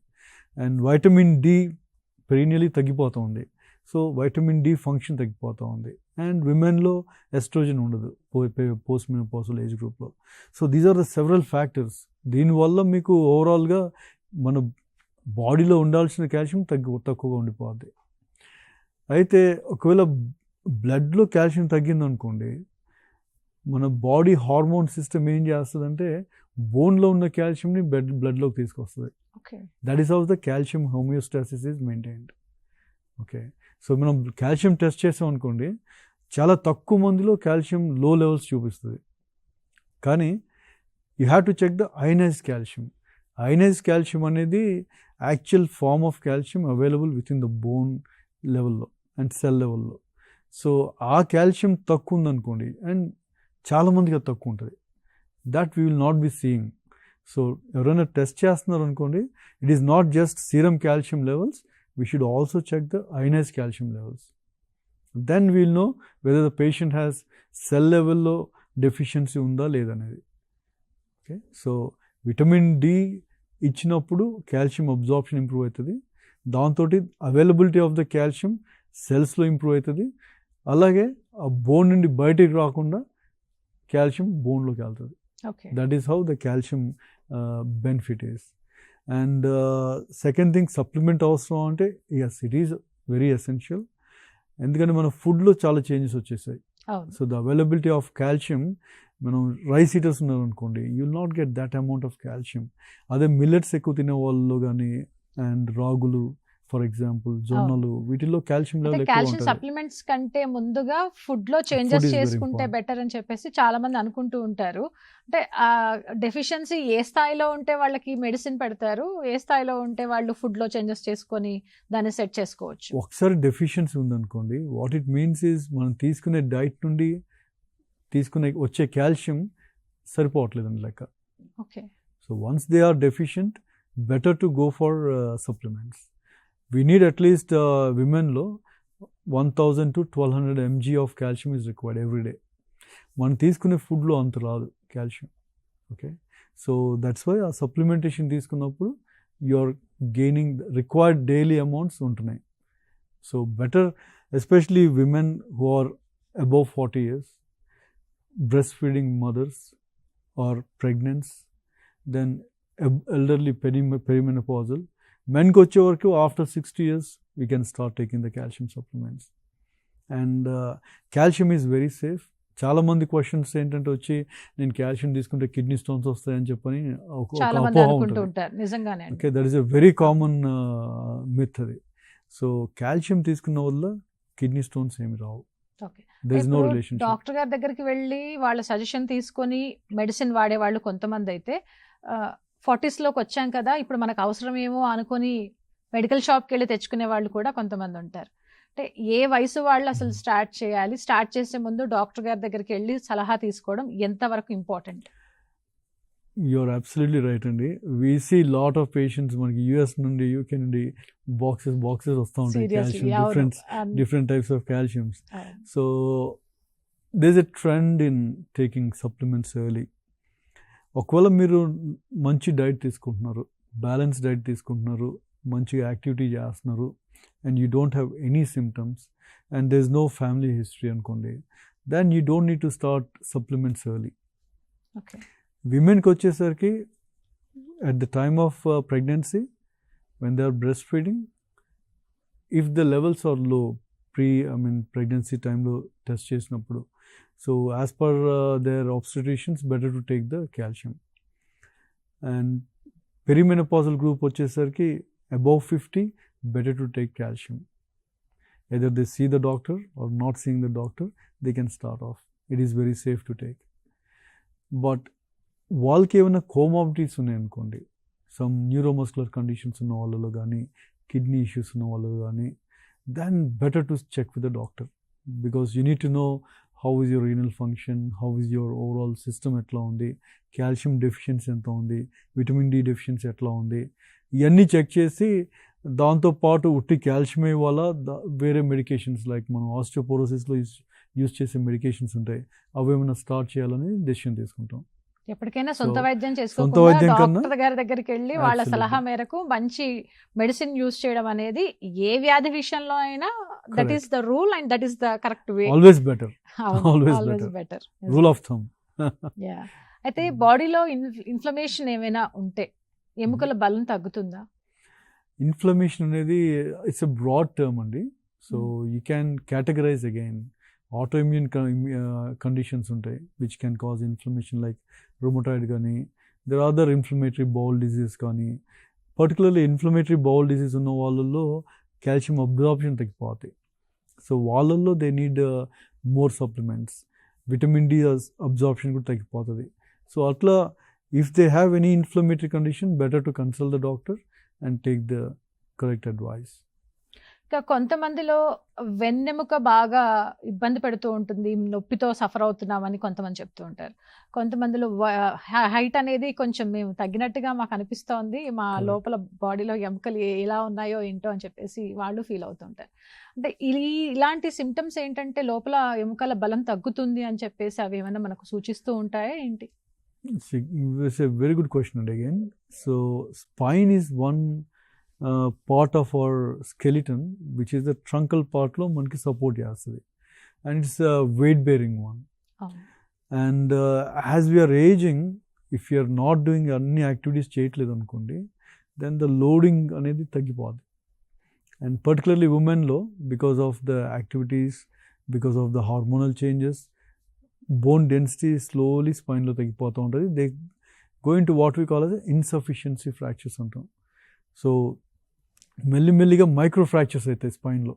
Speaker 2: అండ్ వైటమిన్ డి పెరీనియలీ తగ్గిపోతూ ఉంది. సో వైటమిన్ డి ఫంక్షన్ తగ్గిపోతూ ఉంది. అండ్ విమెన్లో ఎస్ట్రోజన్ ఉండదు పోస్ట్ మెనోపాజల్ ఏజ్ గ్రూప్లో. So these are the several factors. దీనివల్ల మీకు ఓవరాల్గా మన బాడీలో ఉండాల్సిన కాల్షియం తక్కువగా ఉండిపోద్ది. అయితే ఒకవేళ బ్లడ్లో కాల్షియం తగ్గిందనుకోండి, మన బాడీ హార్మోన్ సిస్టమ్ ఏం చేస్తుందంటే బోన్లో ఉన్న కాల్షియంని బ్లడ్లోకి తీసుకొస్తుంది. That is how the calcium homeostasis is maintained. Okay, so మనం కాల్షియం టెస్ట్ చేసాం అనుకోండి, చాలా తక్కువ మందిలో కాల్షియం లో లెవెల్స్ చూపిస్తుంది. కానీ you have to check the ionised calcium. Ionised calcium అనేది actual form of calcium available with in the bone లెవెల్లో అండ్ సెల్ లెవెల్లో. సో ఆ కాల్షియం తక్కువ ఉందనుకోండి, అండ్ చాలామందికి అది తక్కువ ఉంటుంది, that we will not be seeing. So ఎవరైనా టెస్ట్ చేస్తున్నారు అనుకోండి, it is not just serum calcium levels, we should also check the ionized calcium levels. Then we'll know whether the patient has cell level లో deficiency ఉందా లేదనేది. Okay, so vitamin D ఇచ్చినప్పుడు calcium absorption improve అవుతుంది. దాంతో availability of the calcium సెల్స్లో improve అవుతుంది. అలాగే ఆ బోన్ నుండి బయటికి రాకుండా కాల్షియం బోన్లోకి వెళ్తుంది. That is how the calcium benefit is. And second thing, supplement అవసరం అంటే yes, it is very essential. ఎందుకంటే మన ఫుడ్లో చాలా చేంజెస్ వచ్చేసాయి. So the availability of calcium, మనం రైస్ ఈటర్స్ ఉన్నారు అనుకోండి, you will not get that amount of calcium. అదే మిల్లెట్స్ ఎక్కువ తినే వాళ్ళలో కానీ, అండ్ రాగులు ఫర్ ఎగ్జాంపుల్, జొన్నలు, వీటిల్లో కాల్షియం లెవెల్ ఎక్కువ
Speaker 1: కాల్షియం
Speaker 2: ఉంటుంది.
Speaker 1: సప్లిమెంట్స్ కంటే ముందుగా ఫుడ్ లో చేంజెస్ చేసుకుంటే బెటర్ అని చెప్పేసి చాలా మంది అనుకుంటూ ఉంటారు. అంటే ఆ డెఫిషియన్సీ ఏ స్థాయిలో ఉంటే వాళ్ళకి మెడిసిన్ పెడతారు, ఏ స్థాయిలో ఉంటే వాళ్ళు ఫుడ్ లో చేంజెస్ చేసుకొని దాన్ని సెట్ చేసుకోవచ్చు.
Speaker 2: ఒకసారి డెఫిషియన్సీ ఉందనుకోండి, వాట్ ఇట్ మీన్స్ ఈజ్ మనం తీసుకునే డైట్ నుండి వచ్చే కాల్షియం సరిపోవట్లేదని లెక్క.
Speaker 1: Okay,
Speaker 2: so once they are deficient, better to go for supplements. We need at least women లో 1000 to 1200 mg of calcium is required every day. మనం తీసుకునే ఫుడ్లో అంత రాదు calcium. Okay, so that's why ఆ సప్లిమెంటేషన్ తీసుకున్నప్పుడు you are gaining required daily amounts ఉంటున్నాయి. So better, especially women who are above 40 years, breast feeding mothers are pregnants, then elderly perimenopausal. మెన్కి వచ్చే వరకు after 60 years we can start taking the calcium supplements. And calcium is very safe. చాలా మంది questions ఏంటంటే వచ్చి, నేను calcium తీసుకుంటే kidney stones వస్తాయని చెప్పని ఒక అపోహ ఉంటుంది. Okay, that is a very common myth అది. సో కాల్షియం తీసుకున్న వల్ల కిడ్నీ స్టోన్స్ ఏమి రావు. There is no relationship.
Speaker 1: Doctor గారి దగ్గరికి వెళ్ళి వాళ్ళ సజెషన్ తీసుకొని మెడిసిన్ వాడే వాళ్ళు కొంతమంది అయితే 40s లోకి వచ్చాం కదా, ఇప్పుడు మనకు అవసరమేమో అనుకుని మెడికల్ షాప్కి వెళ్ళి తెచ్చుకునే వాళ్ళు కూడా కొంతమంది ఉంటారు. అంటే ఏ వయసు వాళ్ళు అసలు స్టార్ట్ చేయాలి? స్టార్ట్ చేసే ముందు డాక్టర్ గారి దగ్గరికి వెళ్ళి సలహా తీసుకోవడం ఎంతవరకు ఇంపార్టెంట్?
Speaker 2: యూఆర్ అబ్సల్యూట్లీ రైట్ అండి. We see lot of patients మనకి యూఎస్ నుండి, యూకే నుండి బాక్సెస్ వస్తూ ఉంటాయి calcium, different types of calciums. So there is a trend in taking supplements early. ఒకవేళ మీరు మంచి డైట్ తీసుకుంటున్నారు, బ్యాలెన్స్ డైట్ తీసుకుంటున్నారు, మంచిగా యాక్టివిటీ చేస్తున్నారు, and you don't have any symptoms, and there is no family history అనుకోండి, then you don't need to start supplements early. విమెన్కి వచ్చేసరికి at the time of pregnancy when they are breastfeeding, if the levels are low, pregnancy time లో test చేసినప్పుడు, so as per their obstetricians, better to take the calcium. And perimenopausal group వచ్చేసరికి above 50, better to take calcium. Either they see the doctor or not seeing the doctor, they can start off. It is very safe to take. But వాళ్ళకి ఏమైనా comorbidities ఉన్నాయనుకోండి, some neuromuscular conditions ఉన్న వాళ్ళలో కానీ, kidney issues ఉన్న వాళ్ళలో కానీ, then better to check with the doctor, because you need to know how is your renal function, how is your overall system ఎట్లా ఉంది, కాల్షియం డెఫిషియన్సీ ఎంత ఉంది, విటమిన్ డి డెఫిషియన్సీ ఎట్లా ఉంది, ఇవన్నీ చెక్ చేసి దాంతోపాటు ఉట్టి కాల్షియమే ఇవ్వాలా, వేరే మెడికేషన్స్ లైక్ మనం ఆస్టియోపోరోసిస్లో యూజ్ చేసే మెడికేషన్స్ ఉంటాయి, అవేమైనా స్టార్ట్ చేయాలని డెసిషన్ తీసుకుంటాం.
Speaker 1: ఎప్పటికైనా సొంత వైద్యం
Speaker 2: సొంత
Speaker 1: చేసుకోకుండా
Speaker 2: వైద్యం కన్నా
Speaker 1: డాక్టర్ గారి దగ్గరికి వెళ్ళి వాళ్ళ
Speaker 2: Absolutely.
Speaker 1: సలహా మేరకు మంచి మెడిసిన్ యూజ్ చేయడం అనేది ఏ వ్యాధి విషయంలో అయినా that
Speaker 2: Correct.
Speaker 1: Is the rule and that is the correct way.
Speaker 2: Always better, always
Speaker 1: always
Speaker 2: better.
Speaker 1: Better.
Speaker 2: Rule of thumb.
Speaker 1: Yeah. అయితే బాడీలో ఇన్ఫ్లమేషన్ ఏమైనా ఉంటే ఎముకల బలం తగ్గుతుందా?
Speaker 2: ఇన్ఫ్లమేషన్ అనేది ఇట్స్ ఎ బ్రాడ్ టర్మ్ అండి. So you can categorise again. Autoimmune conditions ఉంటాయి which can cause inflammation, like rheumatoid కానీ, there are other inflammatory bowel disease కానీ. పర్టికులర్లీ ఇన్ఫ్లమేటరీ బౌల్ డిసీజ్ ఉన్న వాళ్ళల్లో కాల్షియం అబ్జార్ప్షన్ తగ్గిపోతాయి. సో వాళ్ళల్లో they need more supplements. Vitamin D absorption కూడా తగ్గిపోతుంది. So అట్లా if they have any inflammatory condition, better to consult the doctor and take the correct advice.
Speaker 1: ఇంకా కొంతమందిలో వెన్నెముక బాగా ఇబ్బంది పెడుతూ ఉంటుంది, నొప్పితో సఫర్ అవుతున్నామని కొంతమంది చెప్తూ ఉంటారు. కొంతమందిలో హైట్ అనేది కొంచెం మేము తగ్గినట్టుగా మాకు అనిపిస్తోంది, మా
Speaker 2: Correct.
Speaker 1: లోపల బాడీలో ఎముకలు ఎలా ఉన్నాయో ఏంటో అని చెప్పేసి వాళ్ళు ఫీల్ అవుతుంటారు. అంటే ఇలాంటి సిమ్టమ్స్ ఏంటంటే లోపల ఎముకల బలం తగ్గుతుంది అని చెప్పేసి అవి ఏమైనా మనకు సూచిస్తూ ఉంటాయా ఏంటి?
Speaker 2: It's a very good question again. So spine is one part of our skeleton, which is the truncal part lo manki support chestadi, and it's a weight bearing one. And as we are aging, if you are not doing any activities cheyatledu anukondi, then the loading anedi taggipodi. And particularly women lo, because of the activities, because of the hormonal changes, bone density slowly spine lo taggipotha untadi. They go into what we call as insufficiency fractures antam. So మెల్లిమెల్లిగా micro fractures అవుతాయి స్పైన్లో.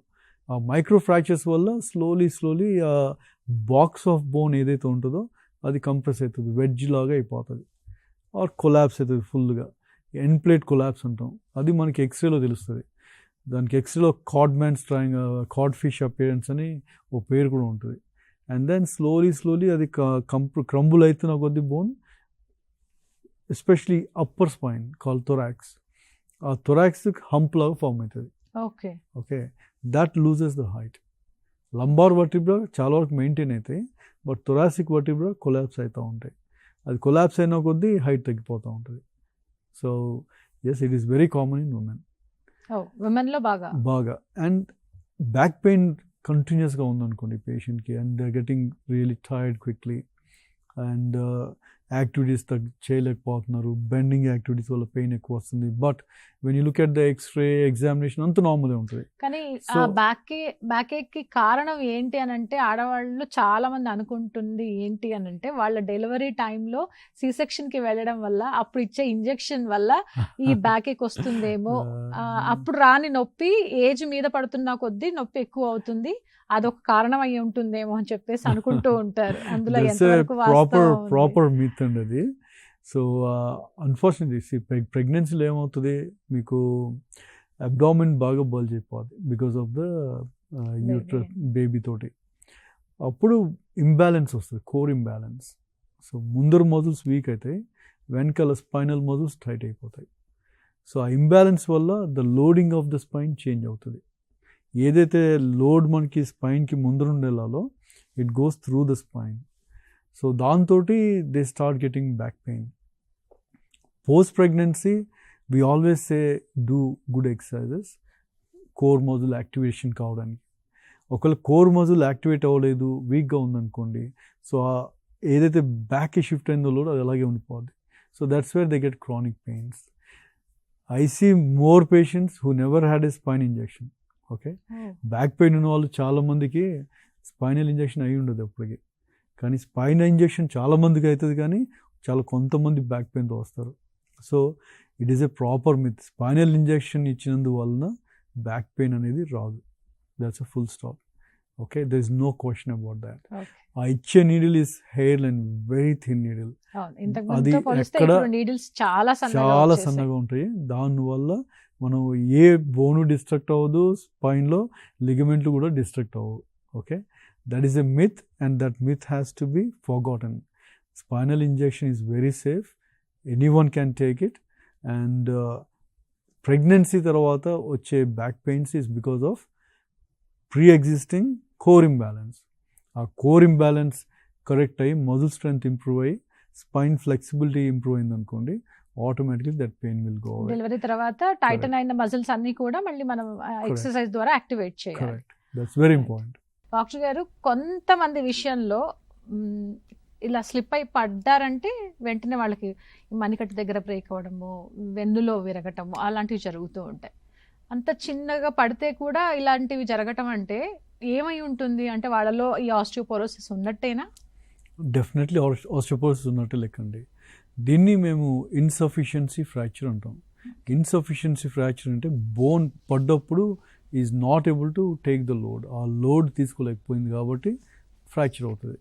Speaker 2: ఆ micro fractures వల్ల slowly ఆ box of bone ఏదైతే ఉంటుందో అది compress అవుతుంది, wedge లాగా అయిపోతుంది, ఆర్ కొలాప్స్ అవుతుంది ఫుల్గా. ఎండ్ ప్లేట్ కొలాప్స్ అంటాం. అది మనకి ఎక్స్రేలో తెలుస్తుంది. దానికి ఎక్స్రేలో కార్డ్మ్యాన్స్ కార్డ్ ఫిష్ అపియరెన్స్ అని ఓ పేరు కూడా ఉంటుంది. అండ్ దెన్ స్లోలీ అది క్రంబుల్ అవుతున్న కొద్ది bone, especially upper spine call thorax, ఆ థొరాక్స్ హంప్ లాగా ఫామ్ అవుతుంది. Okay, that loses the height. Lumbar vertebra చాలా వరకు మెయింటైన్ అవుతాయి, బట్ థొరాసిక్ వర్టిబ్రా కొలాప్స్ అవుతూ ఉంటాయి. అది కొలాప్స్ అయిన కొద్దీ హైట్ తగ్గిపోతూ ఉంటుంది. So yes, it is very common in women బాగా. అండ్ బ్యాక్ పెయిన్ కంటిన్యూస్గా ఉందనుకోండి పేషెంట్కి, and they are getting really tired quickly, and activities చేయలేకపోతున్నారు, బెండింగ్ యాక్టివిటీస్ వల్ల పెయిన్ ఎక్కువ వస్తుంది. But when you look at the X ray examination అంత నార్మల్గా ఉంటుంది.
Speaker 1: కానీ ఆ బ్యాక్ ఏక్ కి కారణం ఏంటి అని అంటే ఆడవాళ్ళు చాలా మంది అనుకుంటుంది ఏంటి అని అంటే వాళ్ళ డెలివరీ టైంలో సి సెక్షన్ కి వెళ్ళడం వల్ల అప్పుడు ఇచ్చే ఇంజెక్షన్ వల్ల ఈ బ్యాక్ ఏక్ వస్తుందేమో, అప్పుడు రాని నొప్పి ఏజ్ మీద పడుతున్న కొద్దీ నొప్పి ఎక్కువ అవుతుంది, అదొక కారణం అయి ఉంటుందేమో అని చెప్పేసి అనుకుంటూ ఉంటారు. అందులో ఎంతవరకు
Speaker 2: ప్రాపర్ మిత్ అండి అది. సో అన్ఫార్చునేట్లీ ప్రెగ్నెన్సీలో ఏమవుతుంది, మీకు అబ్డామిన్ బాగా బల్జ్ అయిపోద్ది బికాస్ ఆఫ్ ద బేబీ తోటి. అప్పుడు ఇంబ్యాలెన్స్ వస్తుంది, కోర్ ఇంబ్యాలెన్స్. సో ముందర మజిల్స్ వీక్ అవుతాయి, వెనకాల స్పైనల్ మజిల్స్ టైట్ అయిపోతాయి. సో ఆ ఇంబ్యాలెన్స్ వల్ల the loading of the spine change అవుతుంది. ఏదైతే లోడ్ మనకి స్పైన్కి ముందరుండేలాలో it goes through the spine. So దాంతో they start getting back pain. Post pregnancy we always say do good exercises core muscle activation కావడానికి. ఒకవేళ కోర్ మజిల్ యాక్టివేట్ అవ్వలేదు, వీక్గా ఉందనుకోండి, సో ఏదైతే బ్యాక్కి షిఫ్ట్ అయిందో లోడ్ అది అలాగే ఉండిపోద్ది. So that's where they get chronic pains. I see more patients who never had a spine injection. Okay, back pain ఉన్న వాళ్ళు చాలా మందికి స్పైనల్ ఇంజెక్షన్ అయి ఉండదు అప్పటికి. కానీ స్పైన్ ఇంజెక్షన్ చాలా మందికి అవుతుంది, కానీ చాలా కొంతమంది బ్యాక్ పెయిన్తో వస్తారు. So it is a proper myth. Spinal injection ఇచ్చినందువలన బ్యాక్ పెయిన్ అనేది రాదు. That's a full stop. Okay, there is no question about that. ఆ ఇచ్చే needle is hair and very thin needle. అది ఎక్కడ చాలా సన్నగా ఉంటాయి. దానివల్ల మనం ఏ బోను డిస్ట్రక్ట్ అవ్వదు, స్పైన్లో లిగమెంట్లు కూడా డిస్ట్రక్ట్ అవ్వవు. Okay, that is a myth and that myth has to be forgotten. Spinal injection is very safe, anyone can take it. And pregnancy తర్వాత వచ్చే back pains is because of pre existing core imbalance. ఆ core imbalance correct అయ్యి muscle strength improve అయ్యి spine flexibility improve అయింది అనుకోండి, automatically that pain will go away.
Speaker 1: Delivery తర్వాత టైటన్ అయిన muscles అన్ని కూడా మళ్ళీ మనం ఎక్సర్సైజ్ ద్వారా యాక్టివేట్ చేయాలి.
Speaker 2: Correct, that's very important.
Speaker 1: Doctor గారు, కొంతమంది విషయంలో ఇలా స్లిప్ అయి పడ్డారంటే వెంటనే వాళ్ళకి మణికట్టు దగ్గర బ్రేక్ అవ్వడము, వెన్నులో విరగటము అలాంటివి జరుగుతూ ఉంటాయి. అంత చిన్నగా పడితే కూడా ఇలాంటివి జరగటం అంటే ఏమై ఉంటుంది? అంటే వాళ్ళలో ఈ ఆస్టియోపోరోసిస్ ఉన్నట్టేనా?
Speaker 2: డెఫినెట్లీ ఆస్టియోపోరోసిస్ ఉన్నట్టే లెక్కండి. దీన్ని మేము ఇన్సఫిషియన్సీ ఫ్రాక్చర్ అంటాం. ఇన్సఫిషియన్సీ ఫ్రాక్చర్ అంటే బోన్ పడ్డప్పుడు is not able to take the load. ఆ లోడ్ తీసుకోలేకపోయింది కాబట్టి ఫ్రాక్చర్ అవుతుంది.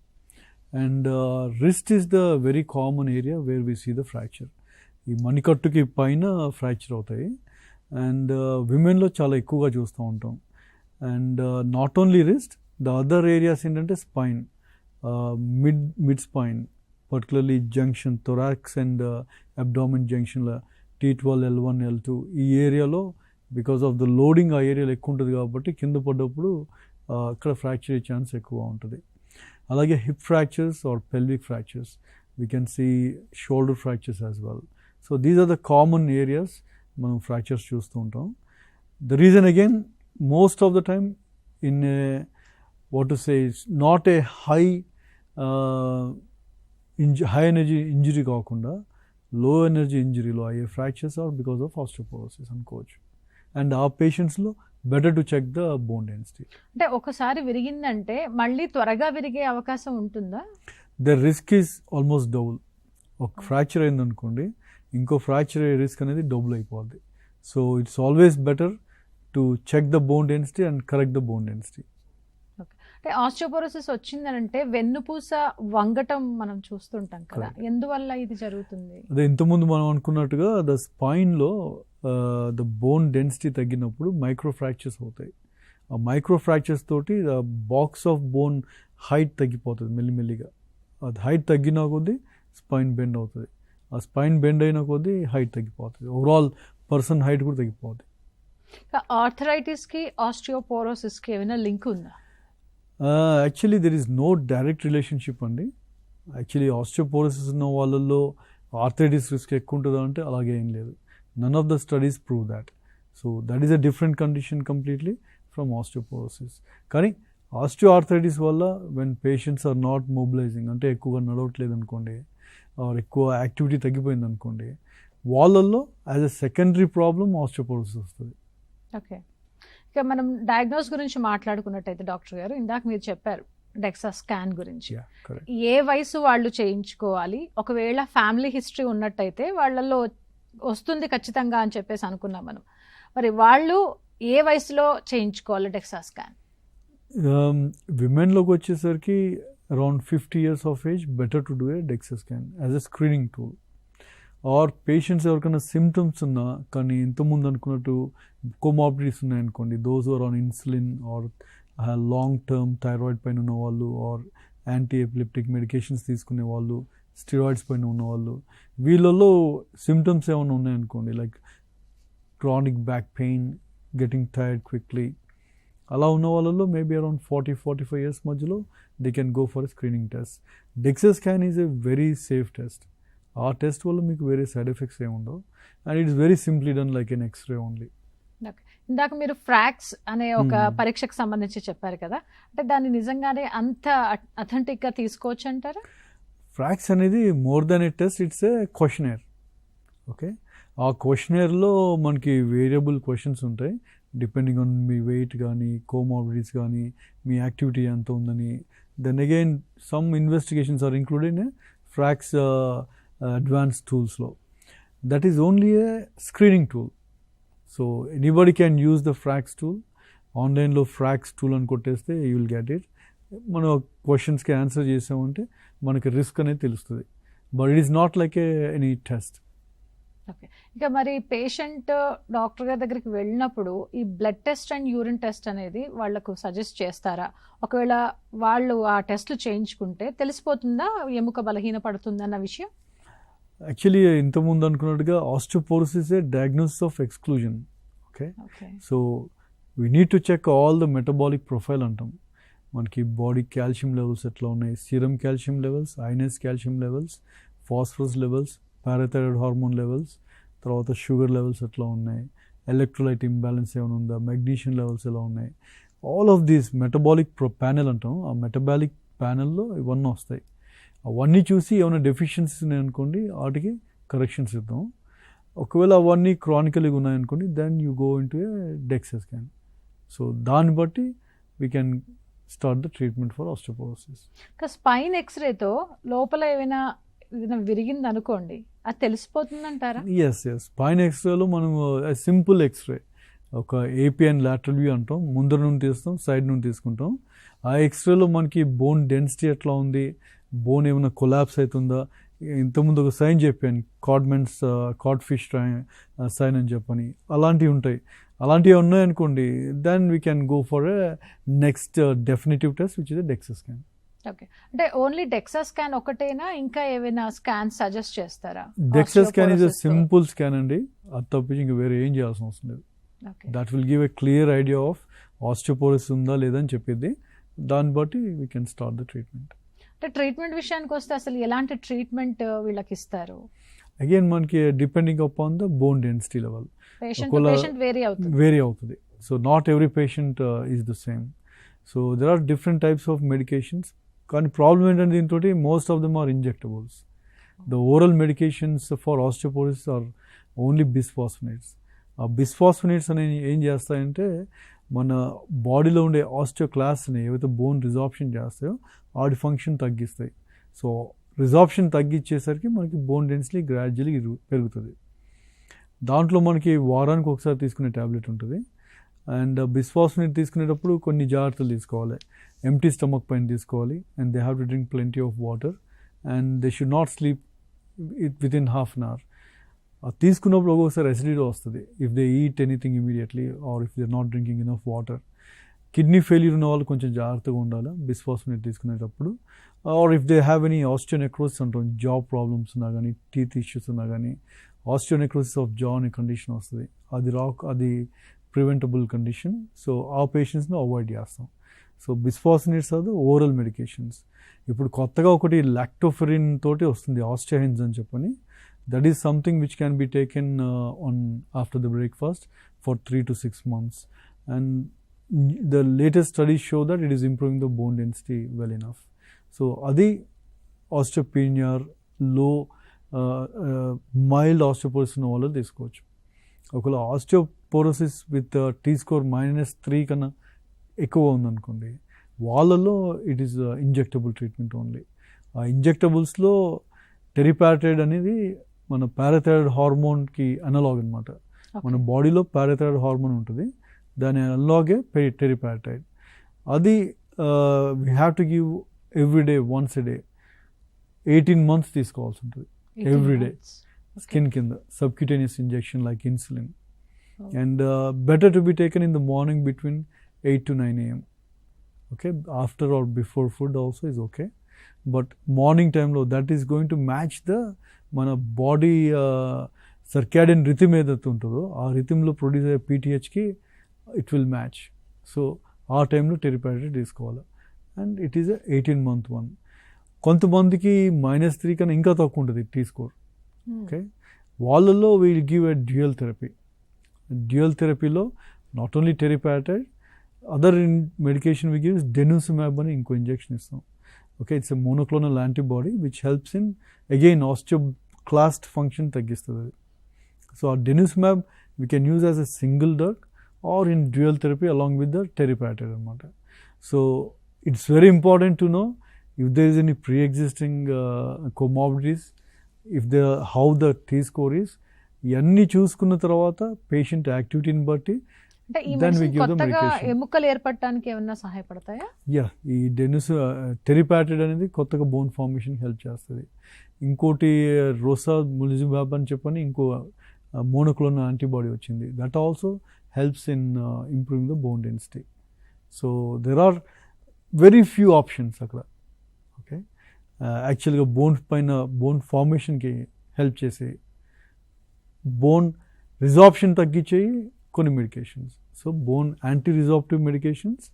Speaker 2: And wrist is the very common area where we see the fracture. ఈ మణికట్టుకి పైన ఫ్రాక్చర్ అవుతాయి. అండ్ విమెన్లో చాలా ఎక్కువగా చూస్తూ ఉంటాం. And not only wrist, the other areas ఏంటంటే spine, mid spine, particularly junction thorax and abdomen జంక్షన్ల T12, L1, L2 ఈ ఏరియాలో బికాస్ ఆఫ్ ద లోడింగ్ ఆ ఏరియాలో ఎక్కువ ఉంటుంది కాబట్టి కింద పడ్డప్పుడు అక్కడ ఫ్రాక్చర్ అయ్యే ఛాన్స్ ఎక్కువ ఉంటుంది. అలాగే hip fractures or pelvic fractures, we can see shoulder fractures as well. So these are the common areas మనం ఫ్రాక్చర్స్ చూస్తూ ఉంటాం. The reason again most of the time in what to say it's not a high energy injury కాకుండా low energy ఇంజరీలో అయ్యే fractures are because of osteoporosis అనుకోవచ్చు. And ఆ పేషెంట్స్లో better to check the bone density.
Speaker 1: అంటే ఒకసారి విరిగిందంటే మళ్ళీ త్వరగా విరిగే అవకాశం ఉంటుందా?
Speaker 2: The risk is almost double. ఒక ఫ్రాక్చర్ అయిందనుకోండి, ఇంకో ఫ్రాక్చర్ అయ్యే రిస్క్ అనేది డబుల్ అయిపోద్ది. So it's always better to check the bone density and correct the bone density.
Speaker 1: అంటే ఆస్టియోపోరోసిస్ వచ్చిందనంటే వెన్నుపూస వంగటం మనం చూస్తుంటాం కదా, ఎందువల్ల ఇది జరుగుతుంది?
Speaker 2: అదే ఇంతకుముందు మనం అనుకున్నట్టుగా ద స్పైన్లో ద బోన్ డెన్సిటీ తగ్గినప్పుడు మైక్రో ఫ్రాక్చర్స్ అవుతాయి. ఆ మైక్రో ఫ్రాక్చర్స్ తోటి the box of bone height తగ్గిపోతుంది మెల్లిమెల్లిగా. అది హైట్ తగ్గిన కొద్దీ స్పైన్ బెండ్ అవుతుంది. ఆ స్పైన్ బెండ్ అయిన కొద్దీ హైట్ తగ్గిపోతుంది. ఓవరాల్ పర్సన్ హైట్ కూడా తగ్గిపోతుంది.
Speaker 1: ఆర్థరైటిస్కి ఆస్టియోపోరోసిస్కి ఏమైనా లింక్ ఉందా?
Speaker 2: Actually there is no direct relationship అండి. యాక్చువల్లీ ఆస్టియోపోరోసిస్ ఉన్న వాళ్ళల్లో ఆర్థరైటిస్ రిస్క్ ఎక్కువ ఉంటుందా అంటే అలాగే ఏం లేదు. None of the studies prove that. So that is a different condition completely from osteoporosis. కానీ ఆస్టియోఆర్థరైటిస్ వల్ల when patients are not mobilising, అంటే ఎక్కువగా నడవట్లేదు అనుకోండి, ఆర్ ఎక్కువ యాక్టివిటీ తగ్గిపోయింది అనుకోండి, వాళ్ళల్లో as a secondary problem osteoporosis వస్తుంది.
Speaker 1: ఓకే, ఇక మనం డయాగ్నోస్ గురించి మాట్లాడుకున్నట్టయితే డాక్టర్ గారు, ఇందాక మీరు చెప్పారు డెక్సా స్కాన్ గురించి. ఏ వయసు వాళ్ళు చేయించుకోవాలి? ఒకవేళ ఫ్యామిలీ హిస్టరీ ఉన్నట్టయితే వాళ్ళల్లో వస్తుంది ఖచ్చితంగా అని చెప్పేసి అనుకున్నాం మనం. మరి వాళ్ళు ఏ వయసులో చేయించుకోవాలి డెక్సా స్కాన్?
Speaker 2: విమెన్లోకి వచ్చేసరికి around 50 years of age better to do a DEXA scan as a screening tool. Or patients ఎవరికైనా సిమ్టమ్స్ ఉన్నా కానీ ఇంతకుముందు అనుకున్నట్టు కోమార్బిడిటీస్ ఉన్నాయనుకోండి, those are on insulin or long term thyroid పైన ఉన్న వాళ్ళు, ఆర్ యాంటీ ఎపిలెప్టిక్ మెడికేషన్స్ తీసుకునే వాళ్ళు, స్టిరాయిడ్స్ పైన ఉన్నవాళ్ళు, వీళ్ళల్లో సిమ్టమ్స్ ఏమైనా ఉన్నాయనుకోండి, like chronic back pain, getting tired quickly, అలా ఉన్న వాళ్ళలో మేబీ అరౌండ్ 40-45 years మధ్యలో they can go for screening test. DEXA scan is a very safe test. ఆ టెస్ట్ వల్ల మీకు వేరే సైడ్ ఎఫెక్ట్స్ ఏమి ఉండవు. And it's very simply done like an X ray only.
Speaker 1: ఇందాక మీరు ఫ్రాక్స్ అనే ఒక పరీక్షకు సంబంధించి చెప్పారు కదా, అంటే దాన్ని నిజంగానే అంత అథెంటిక్గా తీసుకోవచ్చు అంటారా?
Speaker 2: ఫ్రాక్స్ అనేది more than a test, it's a questionnaire. Okay, ఆ క్వశ్చనర్లో మనకి వేరియబుల్ క్వశ్చన్స్ ఉంటాయి, డిపెండింగ్ ఆన్ మీ వెయిట్ కానీ, కోమార్బిడిటీస్ కానీ, మీ యాక్టివిటీ ఎంత ఉందని. Then again some investigations are included in FRAX advance టూల్స్లో. That is only a screening tool. So anybody can use the FRAX tool. ఆన్లైన్లో ఫ్రాక్స్ టూల్ అని కొట్టేస్తే యూ విల్ గెట్ ఇట్. మనం క్వశ్చన్స్కి ఆన్సర్ చేసామంటే మనకి రిస్క్ అనేది తెలుస్తుంది, but it is not like any test.
Speaker 1: Okay, ఇక మరి పేషెంట్ డాక్టర్ గారి దగ్గరికి వెళ్ళినప్పుడు ఈ blood test and urine test అనేది వాళ్లకు సజెస్ట్ చేస్తారా? ఒకవేళ వాళ్ళు ఆ టెస్ట్లు చేయించుకుంటే తెలిసిపోతుందా ఎముక బలహీన పడుతుందన్న విషయం?
Speaker 2: యాక్చువల్లీ ఇంతకుముందు అనుకున్నట్టుగా osteoporosis a diagnosis of exclusion. Okay, so we need to check all the metabolic profile అంటాం. మనకి బాడీ కాల్షియం లెవెల్స్ ఎట్లా ఉన్నాయి, serum calcium levels, ionised calcium levels, phosphorus levels, parathyroid hormone levels, తర్వాత షుగర్ లెవెల్స్ ఎట్లా ఉన్నాయి, electrolyte imbalance ఏమైనా ఉందా, magnesium levels ఎలా ఉన్నాయి, all of these metabolic panel అంటాం. ఆ మెటబాలిక్ ప్యానెల్లో ఇవన్నీ వస్తాయి. అవన్నీ చూసి ఏమైనా డెఫిషియన్సీస్ ఉన్నాయనుకోండి, వాటికి కరెక్షన్స్ ఇద్దాం. ఒకవేళ అవన్నీ క్రానికల్గా ఉన్నాయనుకోండి, then you go in to a DEXA scan. So దాన్ని బట్టి we can start the treatment for osteoporosis.
Speaker 1: Spine ఎక్స్రేతో లోపల ఏమైనా విరిగింది అనుకోండి, అది తెలిసిపోతుందంటారా?
Speaker 2: ఎస్, స్పైన్ ఎక్స్రేలో మనం సింపుల్ ఎక్స్రే, ఒక ఏపీ అండ్ లాటరల్ వ్యూ అంటాం, ముందర నుండి తీస్తాం, సైడ్ నుండి తీసుకుంటాం. ఆ ఎక్స్రేలో మనకి బోన్ డెన్సిటీ ఎట్లా ఉంది, బోన్ ఏమైనా కొలాప్స్ అవుతుందా, ఇంతకుముందు ఒక సైన్ చెప్పాను, కాడ్ ఫిష్ సైన్ అని చెప్పని, అలాంటివి ఉంటాయి. అలాంటివి ఉన్నాయనుకోండి, then we can go for a next definitive test which is a DEXA scan.
Speaker 1: Okay, అంటే ఓన్లీ డెక్సా స్కాన్ ఒకటేనా, ఇంకా ఏమైనా స్కాన్ సజెస్ట్ చేస్తారా?
Speaker 2: DEXA scan is a simple scan అండి, అది తప్పించి ఇంకా వేరే ఏం చేయాల్సిన అవసరం లేదు. That will give a clear idea of osteoporosis ఉందా లేదని చెప్పేది. దాన్ని బట్టి we can start the treatment.
Speaker 1: అంటే ట్రీట్మెంట్ విషయానికి వస్తే అసలు ఎలాంటి ట్రీట్మెంట్ వీళ్ళకి ఇస్తారు?
Speaker 2: అగైన్ మనకి depending upon the bone density level vary అవుతుంది. So not every patient is the same. So there are different types of medications. కానీ ప్రాబ్లం ఏంటంటే దీంతో most of them are injectables. The oral medications for osteoporosis are only bisphosphonates. ఆ bisphosphonates అనేవి ఏం చేస్తాయంటే మన బాడీలో ఉండే ఆస్టియోక్లాస్ని ఏవైతే బోన్ రిజార్ప్షన్ చేస్తాయో వాటి ఫంక్షన్ తగ్గిస్తాయి. సో రిజార్ప్షన్ తగ్గించేసరికి మనకి బోన్ డెన్సిటీ గ్రాడ్యువల్లీ పెరుగుతుంది. దాంట్లో మనకి వారానికి ఒకసారి తీసుకునే ట్యాబ్లెట్ ఉంటుంది. అండ్ బిస్ఫాస్ఫనేట్ తీసుకునేటప్పుడు కొన్ని జాగ్రత్తలు తీసుకోవాలి. ఎంటీ స్టమక్ పైన తీసుకోవాలి, and they have to drink plenty of water, and they should not sleep with in half an hour. అది తీసుకున్నప్పుడు ఒక్కొక్కసారి అసిడిటీ వస్తుంది if they eat anything immediately or if they not drinking enough water. Kidney failure ఉన్న వాళ్ళు కొంచెం జాగ్రత్తగా ఉండాలి bisphosphonate తీసుకునేటప్పుడు. Or if they have any osteonecrosis అంటాం, జా ప్రాబ్లమ్స్ ఉన్నా కానీ, టీత్ ఇష్యూస్ ఉన్నా కానీ, ఆస్టియోనెక్రోసిస్ ఆఫ్ జా అనే కండిషన్ వస్తుంది. అది ప్రివెంటబుల్ కండిషన్. సో ఆ పేషెంట్స్ని అవాయిడ్ చేస్తాం. So bisphosphonates are the oral medications. ఇప్పుడు కొత్తగా ఒకటి లాక్టోఫెరిన్ తోటి వస్తుంది, ఆస్టియోహైన్స్ అని చెప్పని. That is something which can be taken after the breakfast for 3 to 6 months. And the latest studies show that it is improving the bone density well enough. So, adi osteopenia, low, mild osteoporosis ఉన్న వాళ్ళు తీసుకోవచ్చు. ఒకవేళ osteoporosis with T-score -3 కన్నా ఎక్కువ ఉందనుకోండి, వాళ్ళలో it is injectable treatment only. ఆ ఇంజెక్టబుల్స్లో టెరిపాటైడ్ అనేది మన పారాథైరాయిడ్ హార్మోన్కి అనలాగ్ అనమాట. మన బాడీలో పారాథైరాయిడ్ హార్మోన్ ఉంటుంది, దాని అనలాగే టెరిపాటైడ్. అది we have to give everyday, once a day, 18 months తీసుకోవాల్సి ఉంటుంది ఎవ్రీడే. స్కిన్ కింద subcutaneous injection like insulin. And better to be taken in the morning between 8 to 9 AM. Okay, after or before food also is okay. But morning టైంలో that is going to match the మన body circadian rhythm ఏదైతే ఉంటుందో ఆ రిథమ్లో produce అయ్యే పీటీహెచ్కి it will match. So ఆ టైంలో టెరిపాటైడ్ తీసుకోవాలి. And it is 18-month one. కొంతమందికి -3 కన్నా ఇంకా తక్కువ ఉంటుంది T-score. ఓకే, వాళ్ళల్లో will give a dual therapy. Dual థెరపీలో not only teriparatide, other medication we give denosumab అని ఇంకో ఇంజెక్షన్ ఇస్తాం. Okay, it's a monoclonal antibody which helps in again osteoclast function తగ్గిస్తుంది. సో ఆ డెనిస్మాబ్ we can use as a single drug or in dual therapy along with the teriparatide అనమాట. So it's very important to know if there is any pre-existing comorbidities, if how the T-score is. ఇవన్నీ చూసుకున్న తర్వాత patient యాక్టివిటీని బట్టి
Speaker 1: అంటే ఈ
Speaker 2: then we
Speaker 1: medicine
Speaker 2: give the
Speaker 1: కొత్తగా
Speaker 2: medication.
Speaker 1: ఎముకలు ఏర్పడటానికి ఏమన్నా సహాయపడతాయా?
Speaker 2: ఈ టెరిపాటైడ్ అనేది కొత్తగా బోన్ ఫార్మేషన్ హెల్ప్ చేస్తుంది. ఇంకోటి రోసాములిజుమాబ్ అని చెప్పని ఇంకో మోనోక్లోనల్ యాంటీబాడీ వచ్చింది. That also helps in improving the bone density. So there are very few options అక్కడ. ఓకే, యాక్చువల్గా బోన్ పైన బోన్ ఫార్మేషన్కి హెల్ప్ చేసే, బోన్ రిజార్ప్షన్ తగ్గించేవి కొన్ని medications. So bone anti resorptive medications,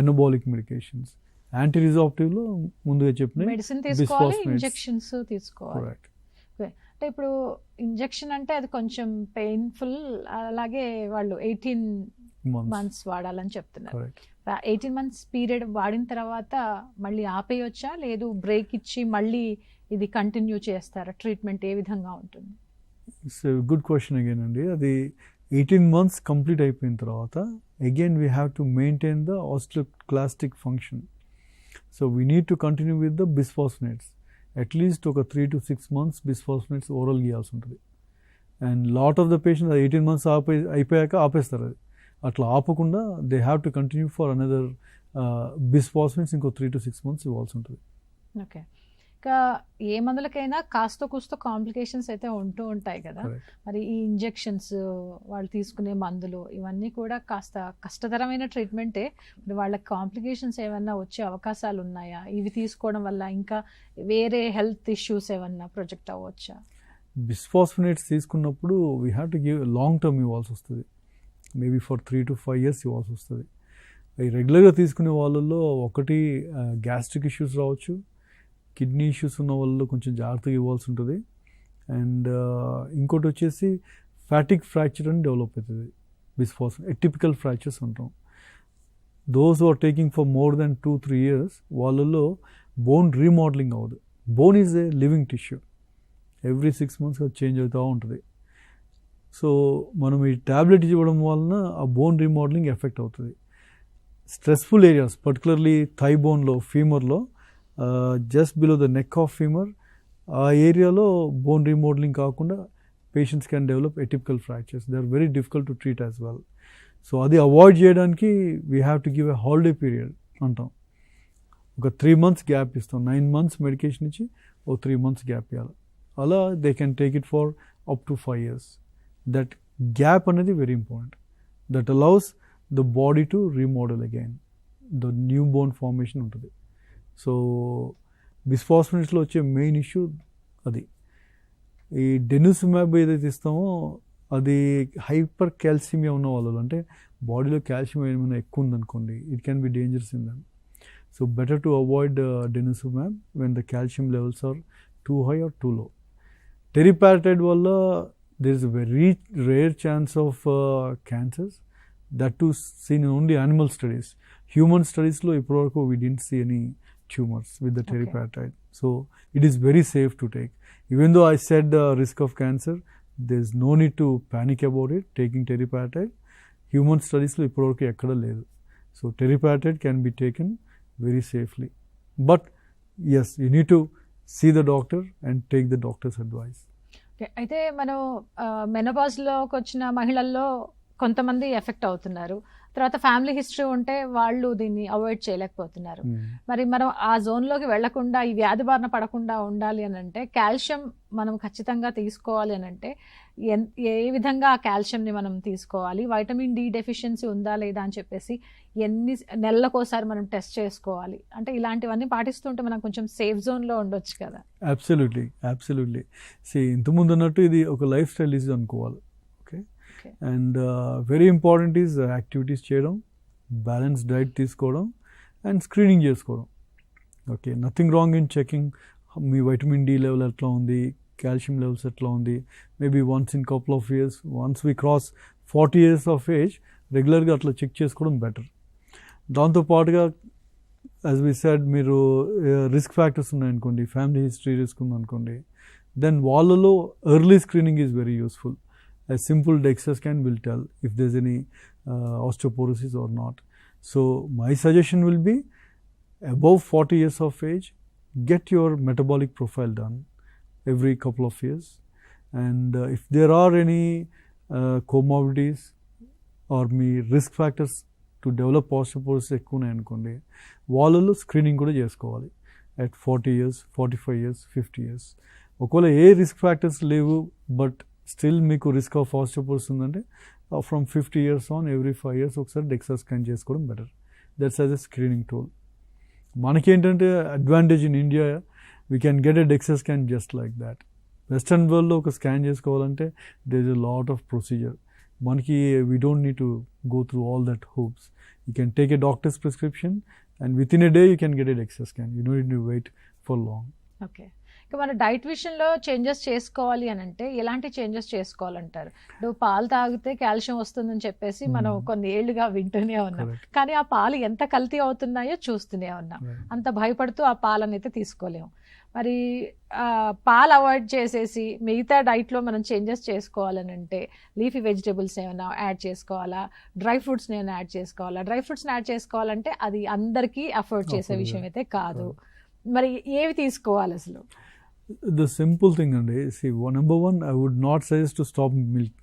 Speaker 2: anabolic medications. Anti రిజార్ప్టివ్లో ముందుగా చెప్పిన
Speaker 1: మెడిసిన్ తీసుకోవాలి,
Speaker 2: bisphosphonates.
Speaker 1: ఇంజెక్షన్స్ తీసుకోవాలి.
Speaker 2: కరెక్ట్.
Speaker 1: అంటే ఇప్పుడు ఇంజెక్షన్ అంటే అది కొంచెం పెయిన్ఫుల్, అలాగే వాళ్ళు 18 మంత్స్ వాడాలని చెప్తున్నారు.
Speaker 2: కరెక్ట్.
Speaker 1: 18 మంత్స్ పీరియడ్ వాడిన తర్వాత మళ్ళీ ఆపేయొచ్చా, లేదు బ్రేక్ ఇచ్చి మళ్ళీ ఇది కంటిన్యూ చేస్తారా? ట్రీట్మెంట్ ఏ విధంగా ఉంటుంది?
Speaker 2: ఇట్స్ గుడ్ క్వశ్చన్ అగైన్ అండి. అది 18 మంత్స్ కంప్లీట్ అయిపోయిన తర్వాత again we have to maintain the osteoclastic function. So we need to continue with the bisphosphonates. At least ఒక 3 to 6 months బిస్ఫాస్ఫోనేట్స్ ఓరల్ గీయాల్సి ఉంటుంది. And lot of the patients 18 months అయిపోయాక ఆపేస్తారు. అది అట్లా ఆపకుండా they have to continue for another bisphosphonates ఇంకో 3 to 6 months ఇవ్వాల్సి ఉంటుంది.
Speaker 1: ఓకే, ఇంకా ఏ మందులకైనా కాస్త కూస్త కాంప్లికేషన్స్ అయితే ఉంటూ ఉంటాయి కదా. మరి ఈ ఇంజెక్షన్స్, వాళ్ళు తీసుకునే మందులు, ఇవన్నీ కూడా కాస్త కష్టతరమైన ట్రీట్మెంటే. మరి వాళ్ళకి కాంప్లికేషన్స్ ఏమన్నా వచ్చే అవకాశాలు ఉన్నాయా? ఇవి తీసుకోవడం వల్ల ఇంకా వేరే హెల్త్ ఇష్యూస్ ఏమన్నా ప్రొజెక్ట్ అవ్వచ్చా?
Speaker 2: బిస్ఫాస్ఫోనేట్స్ తీసుకున్నప్పుడు we have to give long term ఇవ్వాల్సి వస్తుంది. మేబీ ఫర్ 3 to 5 years ఇవ్వాల్సి వస్తుంది. రెగ్యులర్గా తీసుకునే వాళ్ళల్లో ఒకటి గ్యాస్ట్రిక్ ఇష్యూస్ రావచ్చు, కిడ్నీ ఇష్యూస్ ఉన్న వాళ్ళు కొంచెం జాగ్రత్తగా ఇవ్వాల్సి ఉంటుంది. అండ్ ఇంకోటి వచ్చేసి ఫ్యాటిక్ ఫ్రాక్చర్ అని డెవలప్ అవుతుంది బిస్ఫాస్ఫోనేట్. ఎటిపికల్ ఫ్రాక్చర్స్ అంటాం. Those are taking for more than 2-3 years వాళ్ళల్లో బోన్ రీమోడలింగ్ అవ్వదు. Bone is a living tissue. Every 6 months change అవుతూ ఉంటుంది. సో మనం ఈ ట్యాబ్లెట్ ఇవ్వడం వలన ఆ బోన్ రీమోడలింగ్ ఎఫెక్ట్ అవుతుంది. స్ట్రెస్ఫుల్ ఏరియాస్, పర్టికులర్లీ థై బోన్లో, ఫీమర్లో, just below the neck of femur, ఆ ఏరియాలో బోన్ రీమోడలింగ్ కాకుండా patients can develop atypical fractures. They are very difficult to treat as well. So అది అవాయిడ్ చేయడానికి we have to give a holiday period అంటాం. ఒక 3 months gap ఇస్తాం. 9 months medication ఇచ్చి ఓ 3 months gap ఇవ్వాలి. అలా they can take it for up to 5 years. That gap అనేది very important. That allows the body to remodel again. The new bone formation ఉంటుంది. So బిస్ఫాస్ఫోనేట్స్లో వచ్చే మెయిన్ ఇష్యూ అది. ఈ డెనిస్మాబ్ ఏదైతే ఇస్తామో అది హైపర్ క్యాల్సిమియా ఉన్న వాళ్ళు, అంటే బాడీలో కాల్షియం ఏమైనా ఎక్కువ ఉందనుకోండి, it can be dangerous in them. So better to avoid denosumab when the calcium levels are too high or too low. Teriparatide వల్ల there is a very rare chance of cancers, that too seen in only animal studies. Human studies lo ippuraku we didn't see any tumors with the teriparatide. So it is very safe to take. Even though I said the risk of cancer, there is no need to panic about it taking teriparatide. Human studies lo ippuraku ekkada ledu. So teriparatide can be taken very safely. But yes, you need to see the doctor and take the doctor's advice.
Speaker 1: అయితే మనం మెనోపాజ్లోకి వచ్చిన మహిళల్లో కొంతమంది effect అవుతున్నారు. తర్వాత family history ఉంటే వాళ్ళు దీన్ని అవాయిడ్ చేయలేకపోతున్నారు. మరి మనం ఆ జోన్లోకి వెళ్లకుండా, ఈ వ్యాధి బారిన పడకుండా ఉండాలి అని అంటే కాల్షియం మనం ఖచ్చితంగా తీసుకోవాలి అని అంటే ఏ విధంగా ఆ కాల్షియంని మనం తీసుకోవాలి? వైటమిన్ డి డెఫిషియన్సీ ఉందా లేదా అని చెప్పేసి ఎన్ని నెలలకోసారి మనం టెస్ట్ చేసుకోవాలి? అంటే ఇలాంటివన్నీ పాటిస్తుంటే మనం కొంచెం సేఫ్ జోన్లో ఉండొచ్చు కదా.
Speaker 2: Absolutely, absolutely. ఇంతకుముందు అన్నట్టు ఇది ఒక లైఫ్ స్టైల్ ఈజ్ అనుకోవాలి. And very important is activities చేయడం, బ్యాలెన్స్ డైట్ తీసుకోవడం, అండ్ స్క్రీనింగ్ చేసుకోవడం. Okay, nothing wrong in checking మీ వైటమిన్ డి లెవెల్ ఎట్లా ఉంది, కాల్షియం లెవెల్స్ ఎట్లా ఉంది. Maybe once in couple of years, once we cross 40 years of age, రెగ్యులర్గా అట్లా చెక్ చేసుకోవడం బెటర్. దాంతోపాటుగా యాజ్ వి సెడ్, మీరు రిస్క్ ఫ్యాక్టర్స్ ఉన్నాయనుకోండి, ఫ్యామిలీ హిస్టరీ రిస్క్ ఉందనుకోండి, దెన్ వాళ్ళలో early screening is very useful. a simple DEXA scan will tell if there's any osteoporosis or not. So my suggestion will be above 40 years of age, get your metabolic profile done every couple of years, and if there are any comorbidities or me risk factors to develop osteoporosis ఎక్కువ ఉన్నాయి అనుకోండి, వాళ్ళలో screening కూడా చేసుకోవాలి at 40 years, 45 years, 50 years. ఒకవేళ ఏ risk factors లేవు but still మీకు రిస్క్ ఆఫ్ ఆస్టియోపోరోసిస్ ఉందంటే from 50 years on every 5 years ఒకసారి డెక్సా స్కాన్ చేసుకోవడం better. That's as a screening tool. మనకేంటంటే advantage in India, we can get a DEXA scan just like that. Western వరల్డ్లో ఒక scan చేసుకోవాలంటే there is a lot of procedure. మనకి we don't need to go through all that hoops. You can take a doctors prescription and within a day you can get a DEXA scan. You don't need to wait for long.
Speaker 1: Okay. ఇక మన diet విషయంలో changes చేసుకోవాలి అని అంటే ఎలాంటి changes చేసుకోవాలంటారు? ఇప్పుడు పాలు తాగితే కాల్షియం వస్తుందని చెప్పేసి మనం కొన్ని ఏళ్లుగా వింటూనే ఉన్నాం. కానీ ఆ పాలు ఎంత కల్తీ అవుతున్నాయో చూస్తూనే ఉన్నాం. అంత భయపడుతూ ఆ పాలను అయితే తీసుకోలేము. మరి పాలు అవాయిడ్ చేసేసి మిగతా డైట్లో మనం చేంజెస్ చేసుకోవాలని అంటే లీఫీ వెజిటేబుల్స్ ఏమైనా యాడ్ చేసుకోవాలా, డ్రై ఫ్రూట్స్ని ఏమైనా యాడ్ చేసుకోవాలా? డ్రై ఫ్రూట్స్ని యాడ్ చేసుకోవాలంటే అది అందరికీ అఫోర్డ్ చేసే విషయం అయితే కాదు. మరి ఏవి తీసుకోవాలి అసలు?
Speaker 2: The simple thing అండి, see, number one, I would not suggest to stop milk.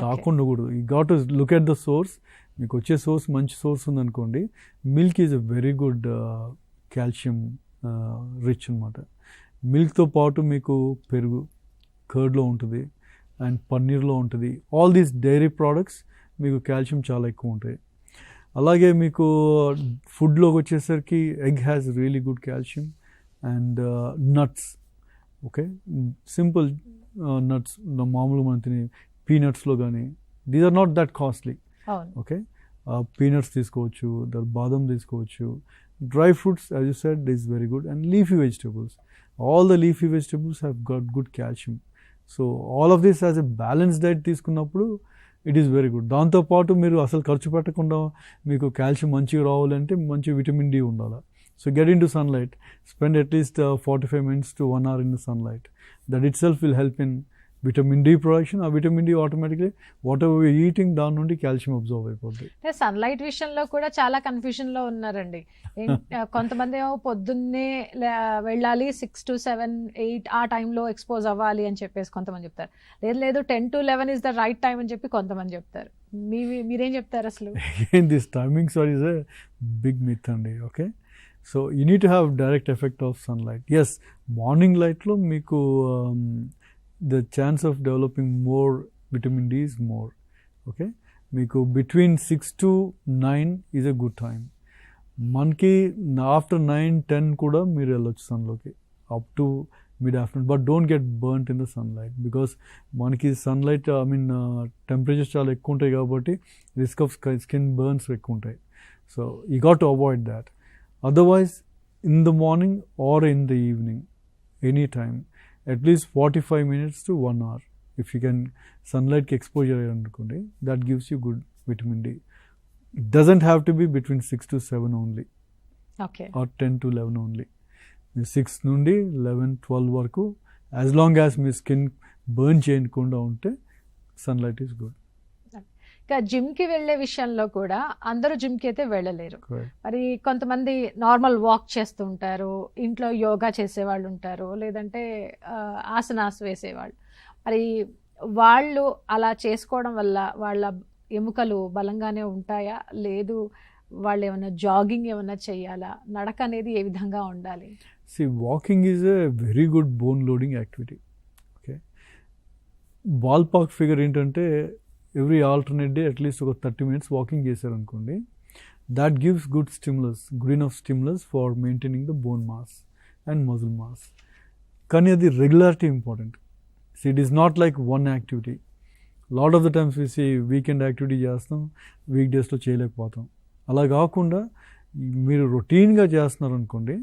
Speaker 2: తాకుండా కూడదు. You got to look at the source. మీకు వచ్చే సోర్స్ మంచి సోర్స్ ఉందనుకోండి, milk is a very good calcium rich అనమాట. మిల్క్తో పాటు మీకు పెరుగు, కర్డ్లో ఉంటుంది అండ్ పన్నీర్లో ఉంటుంది. ఆల్ దీస్ డైరీ ప్రోడక్ట్స్ మీకు కాల్షియం చాలా ఎక్కువ ఉంటాయి. అలాగే మీకు ఫుడ్లోకి వచ్చేసరికి egg has really good calcium and nuts. Okay, simple nuts మామూలు మనం తినే పీనట్స్లో కానీ, these are not that costly. Okay, peanuts తీసుకోవచ్చు, బాదం తీసుకోవచ్చు. Dry fruits, as you said, is very good. And leafy vegetables, all the leafy vegetables have got good calcium. So all of this as a balance diet తీసుకున్నప్పుడు it is very good. దాంతోపాటు మీరు అసలు ఖర్చు పెట్టకుండా మీకు calcium మంచిగా రావాలంటే మంచి విటమిన్ డి ఉండాలి. So get into sunlight, spend at least 45 minutes to 1 hour in the sunlight. That itself will help in vitamin D production. A vitamin D automatically whatever we are eating దాని నుండి calcium observe అయిపోతుంది.
Speaker 1: Sunlight విషయంలో కూడా చాలా confusion లో ఉన్నారండి. కొంతమంది ఏమో పొద్దున్నే వెళ్ళాలి 6 to 7, 8 ఆ టైంలో ఎక్స్పోజ్ అవ్వాలి అని చెప్పేసి కొంతమంది చెప్తారు. లేదు 10 to 11 is the right time అని చెప్పి కొంతమంది చెప్తారు. మీరేం చెప్తారు అసలు?
Speaker 2: This timing sorry is a big myth అండి. Okay, so you need to have direct effect of sunlight. Yes, morning లైట్లో మీకు the chance of developing more vitamin D is more. Okay, మీకు between 6 to 9 is a good time. మనకి after 9, 10 కూడా మీరు వెళ్ళొచ్చు సన్లోకి up to mid afternoon. But don't get burnt in the sunlight because మనకి sunlight temperatures చాలా ఎక్కువ ఉంటాయి కాబట్టి రిస్క్ ఆఫ్ స్కిన్ బర్న్స్ ఎక్కువ ఉంటాయి. So you got to avoid that. Otherwise, in the morning or in the evening, anytime, at least 45 minutes to 1 hour. If you can sunlight exposure, that gives you good vitamin D. It doesn't have to be between 6 to 7 only.
Speaker 1: Okay.
Speaker 2: Or 10 to 11 only. 6 నుండి 11, 12 వరకు, as long as మీ skin burn చేయకుండా ఉంటే sunlight is good.
Speaker 1: జిమ్కి వెళ్ళే విషయంలో కూడా అందరూ జిమ్కి అయితే వెళ్ళలేరు. మరి కొంతమంది నార్మల్ వాక్ చేస్తూ ఉంటారు, ఇంట్లో యోగా చేసేవాళ్ళు ఉంటారు, లేదంటే ఆసనాస్ వేసేవాళ్ళు. మరి వాళ్ళు అలా చేసుకోవడం వల్ల వాళ్ళ ఎముకలు బలంగానే ఉంటాయా, లేదు వాళ్ళు ఏమైనా జాగింగ్ ఏమైనా చేయాలా, నడక అనేది ఏ విధంగా ఉండాలి?
Speaker 2: See, walking is a very good bone loading activity. Okay, ballpark figure ఏంటంటే ఎవ్రీ ఆల్టర్నేట్ డే అట్లీస్ట్ ఒక 30 minutes వాకింగ్ చేశారనుకోండి, that gives good enough stimulus for maintaining the bone mass and muscle mass. కానీ అది regularity important. It is not like one activity. Lot of the times we weekend activity చేస్తాం, week డేస్లో చేయలేకపోతాం. అలా కాకుండా మీరు రొటీన్గా చేస్తున్నారు అనుకోండి,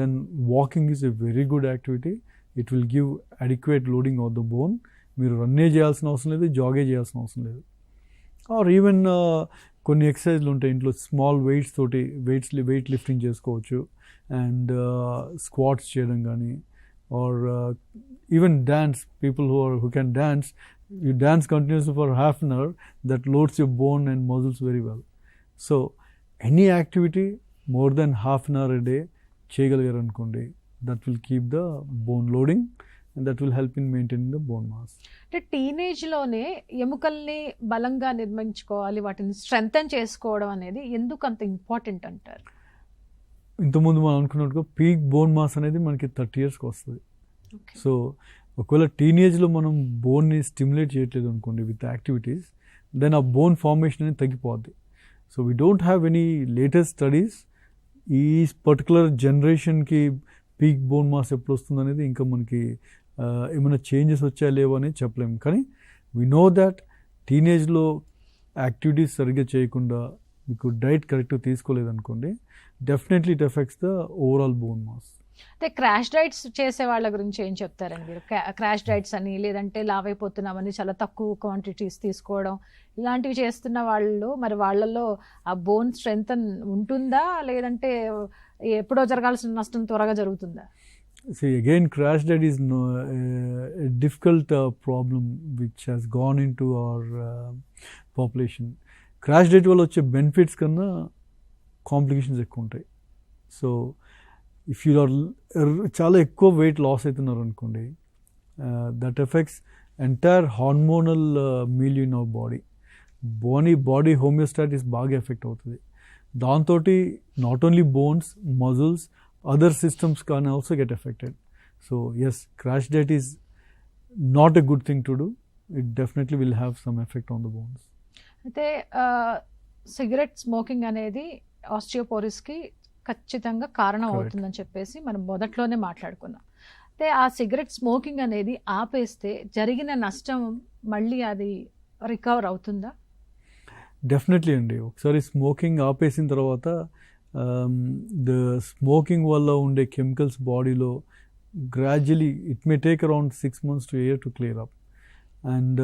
Speaker 2: then walking is a very good activity. It will give adequate loading of the bone. మీరు రన్నే చేయాల్సిన అవసరం లేదు, జాగే చేయాల్సిన అవసరం లేదు. ఆర్ ఈవెన్ కొన్ని ఎక్సర్సైజ్లు ఉంటాయి ఇంట్లో, స్మాల్ వెయిట్స్ తోటి వెయిట్ లిఫ్టింగ్ చేసుకోవచ్చు, అండ్ స్క్వాట్స్ చేయడం కానీ, or even dance. People who can dance, You dance continuously for half an hour, that loads your bone and muscles very well. So any activity more than half an hour a day చేయగలిగారు అనుకోండి, that will keep the bone loading and that will help in maintaining the bone mass.
Speaker 1: అంటే teenage లోనే ఎముకల్ని బలంగా నిర్మించుకోవాలి, వాటిని strengthen చేసుకోవడం అనేది ఎందుకు అంత ఇంపార్టెంట్ అంటారు?
Speaker 2: ఇంతకుముందు మనం అనుకున్నట్టుగా పీక్ బోన్ మాస్ అనేది మనకి 30 yearsకి వస్తుంది. సో ఒకవేళ టీనేజ్లో మనం బోన్ని స్టిమ్యులేట్ చేయట్లేదు అనుకోండి విత్ యాక్టివిటీస్, దెన్ ఆ బోన్ ఫార్మేషన్ అనేది తగ్గిపోద్ది. So we don't have any latest studies ఈ పర్టికులర్ జనరేషన్కి పీక్ బోన్ మాస్ ఎప్పుడు వస్తుంది అనేది ఇంకా మనకి ఏమైనా చేంజెస్ వచ్చా లేవో అనేది చెప్పలేము. కానీ వీ నో దట్ టీనేజ్లో యాక్టివిటీస్ సరిగ్గా చేయకుండా మీకు డైట్ కరెక్ట్గా తీసుకోలేదనుకోండి, definitely it affects the overall bone mass.
Speaker 1: అంటే క్రాష్ డైట్స్ చేసే వాళ్ళ గురించి ఏం చెప్తారండి మీరు? క్రాష్ డైట్స్ అని, లేదంటే లావ్ అయిపోతున్నామని చాలా తక్కువ క్వాంటిటీస్ తీసుకోవడం, ఇలాంటివి చేస్తున్న వాళ్ళు మరి వాళ్ళలో ఆ బోన్ స్ట్రెంగ్త్ ఉంటుందా, లేదంటే ఎప్పుడో జరగాల్సిన నష్టం త్వరగా జరుగుతుందా?
Speaker 2: See, again, crash diet is a difficult problem which has gone into our population. Crash diet వల్ల వచ్చే బెనిఫిట్స్ కన్నా కాంప్లికేషన్స్ ఎక్కువ ఉంటాయి. సో ఇఫ్ యూ ఆర్ చాలా ఎక్కువ వెయిట్ లాస్ అవుతున్నారు అనుకోండి, that affects entire hormonal milieu in our body homeostasis బాగా ఎఫెక్ట్ అవుతుంది. దాంతో not only bones, muscles, other systems can also get affected. So yes, crash diet is not a good thing to do. It definitely will have some effect on the bones.
Speaker 1: అయితే cigarette smoking అనేది ఆస్టియోపోరిస్కి ఖచ్చితంగా కారణం అవుతుందని చెప్పేసి మనం మొదట్లోనే మాట్లాడుకున్నాం. అయితే ఆ సిగరెట్ స్మోకింగ్ అనేది ఆపేస్తే జరిగిన నష్టం మళ్ళీ అది రికవర్ అవుతుందా?
Speaker 2: డెఫినెట్లీ అండి. ఒకసారి స్మోకింగ్ ఆపేసిన తర్వాత ద స్మోకింగ్ వల్ల ఉండే కెమికల్స్ బాడీలో gradually it may take around 6 months to a year to clear up, and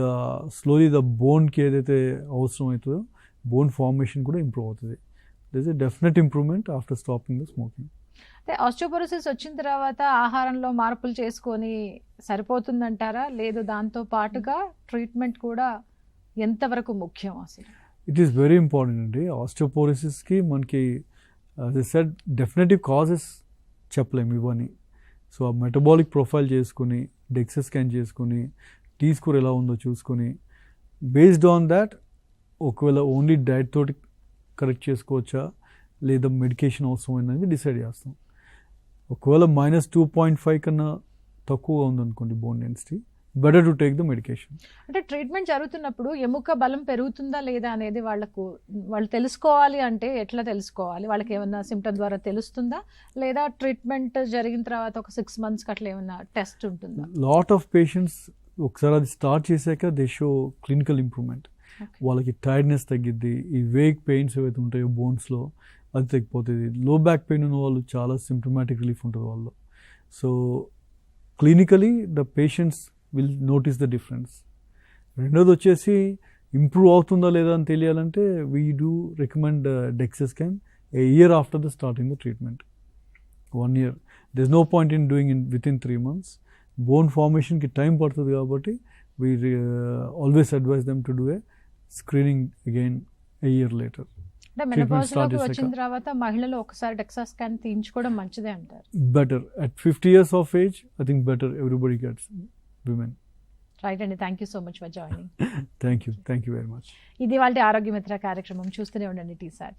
Speaker 2: slowly the బోన్కి ఏదైతే అవసరం అవుతుందో బోన్ ఫార్మేషన్ కూడా ఇంప్రూవ్ అవుతుంది. There is a definite improvement after stopping the smoking.
Speaker 1: అంటే ఆస్టియోపోరోసిస్ వచ్చిన తర్వాత ఆహారంలో మార్పులు చేసుకొని సరిపోతుందంటారా, లేదు దాంతో పాటుగా ట్రీట్మెంట్ కూడా ఎంతవరకు ముఖ్యం అసలు?
Speaker 2: ఇట్ ఈస్ వెరీ ఇంపార్టెంట్ అండి. ఆస్టియోపోరోసిస్కి మనకి as I said, definitive causes చెప్పలేము ఇవన్నీ. సో ఆ మెటబాలిక్ ప్రొఫైల్ చేసుకుని, డెక్సా స్కాన్ చేసుకుని, టీ స్కోర్ ఎలా ఉందో చూసుకొని, బేస్డ్ ఆన్ దాట్ ఒకవేళ ఓన్లీ డైట్ తోటి కరెక్ట్ చేసుకోవచ్చా లేదా మెడికేషన్ అవసరమైందని డిసైడ్ చేస్తాం. ఒకవేళ -2.5 కన్నా తక్కువగా ఉందనుకోండి bone density, better to take the medication.
Speaker 1: అంటే ట్రీట్మెంట్ జరుగుతున్నప్పుడు ఎముక బలం పెరుగుతుందా లేదా అనేది వాళ్ళు తెలుసుకోవాలి అంటే ఎట్లా తెలుసుకోవాలి? వాళ్ళకి ఏమన్నా సిమ్టమ్ ద్వారా తెలుస్తుందా, లేదా ట్రీట్మెంట్ జరిగిన తర్వాత ఒక 6 months అట్లా ఏమన్నా టెస్ట్ ఉంటుందా?
Speaker 2: లాట్ ఆఫ్ పేషెంట్స్ ఒకసారి అది స్టార్ట్ చేశాక దే షో క్లినికల్ ఇంప్రూవ్మెంట్. వాళ్ళకి టైర్డ్నెస్ తగ్గిద్ది, ఈ వేక్ పెయిన్స్ ఏవైతే ఉంటాయో బోన్స్లో అది తగ్గిపోతుంది. లో బ్యాక్ పెయిన్ ఉన్న వాళ్ళు చాలా సిమ్టమాటిక్ రిలీఫ్ ఉంటుంది వాళ్ళు. So clinically the patients will notice the difference. రెండోది వచ్చేసి ఇంప్రూవ్ అవుతుందా లేదా అని తెలియాలంటే we do recommend DEXA scan a year after the starting the treatment. 1 year. There is no point in doing within 3 months. Bone ఫార్మేషన్కి time పడుతుంది కాబట్టి we always advise them to do a screening again a year later.
Speaker 1: అంటే మెనోపాజ్లోకి వచ్చిన తర్వాత మహిళలు ఒకసారి DEXA scan తీయించుకోవడం మంచిదే అంటారు?
Speaker 2: Better at 50 years of age. I think better everybody gets women.
Speaker 1: Right అండి, thank you so much for joining.
Speaker 2: Thank you very much.
Speaker 1: ఇది వాళ్ళ ఆరోగ్య మిత్ర కార్యక్రమం. చూస్తూనే ఉండండి TSAT.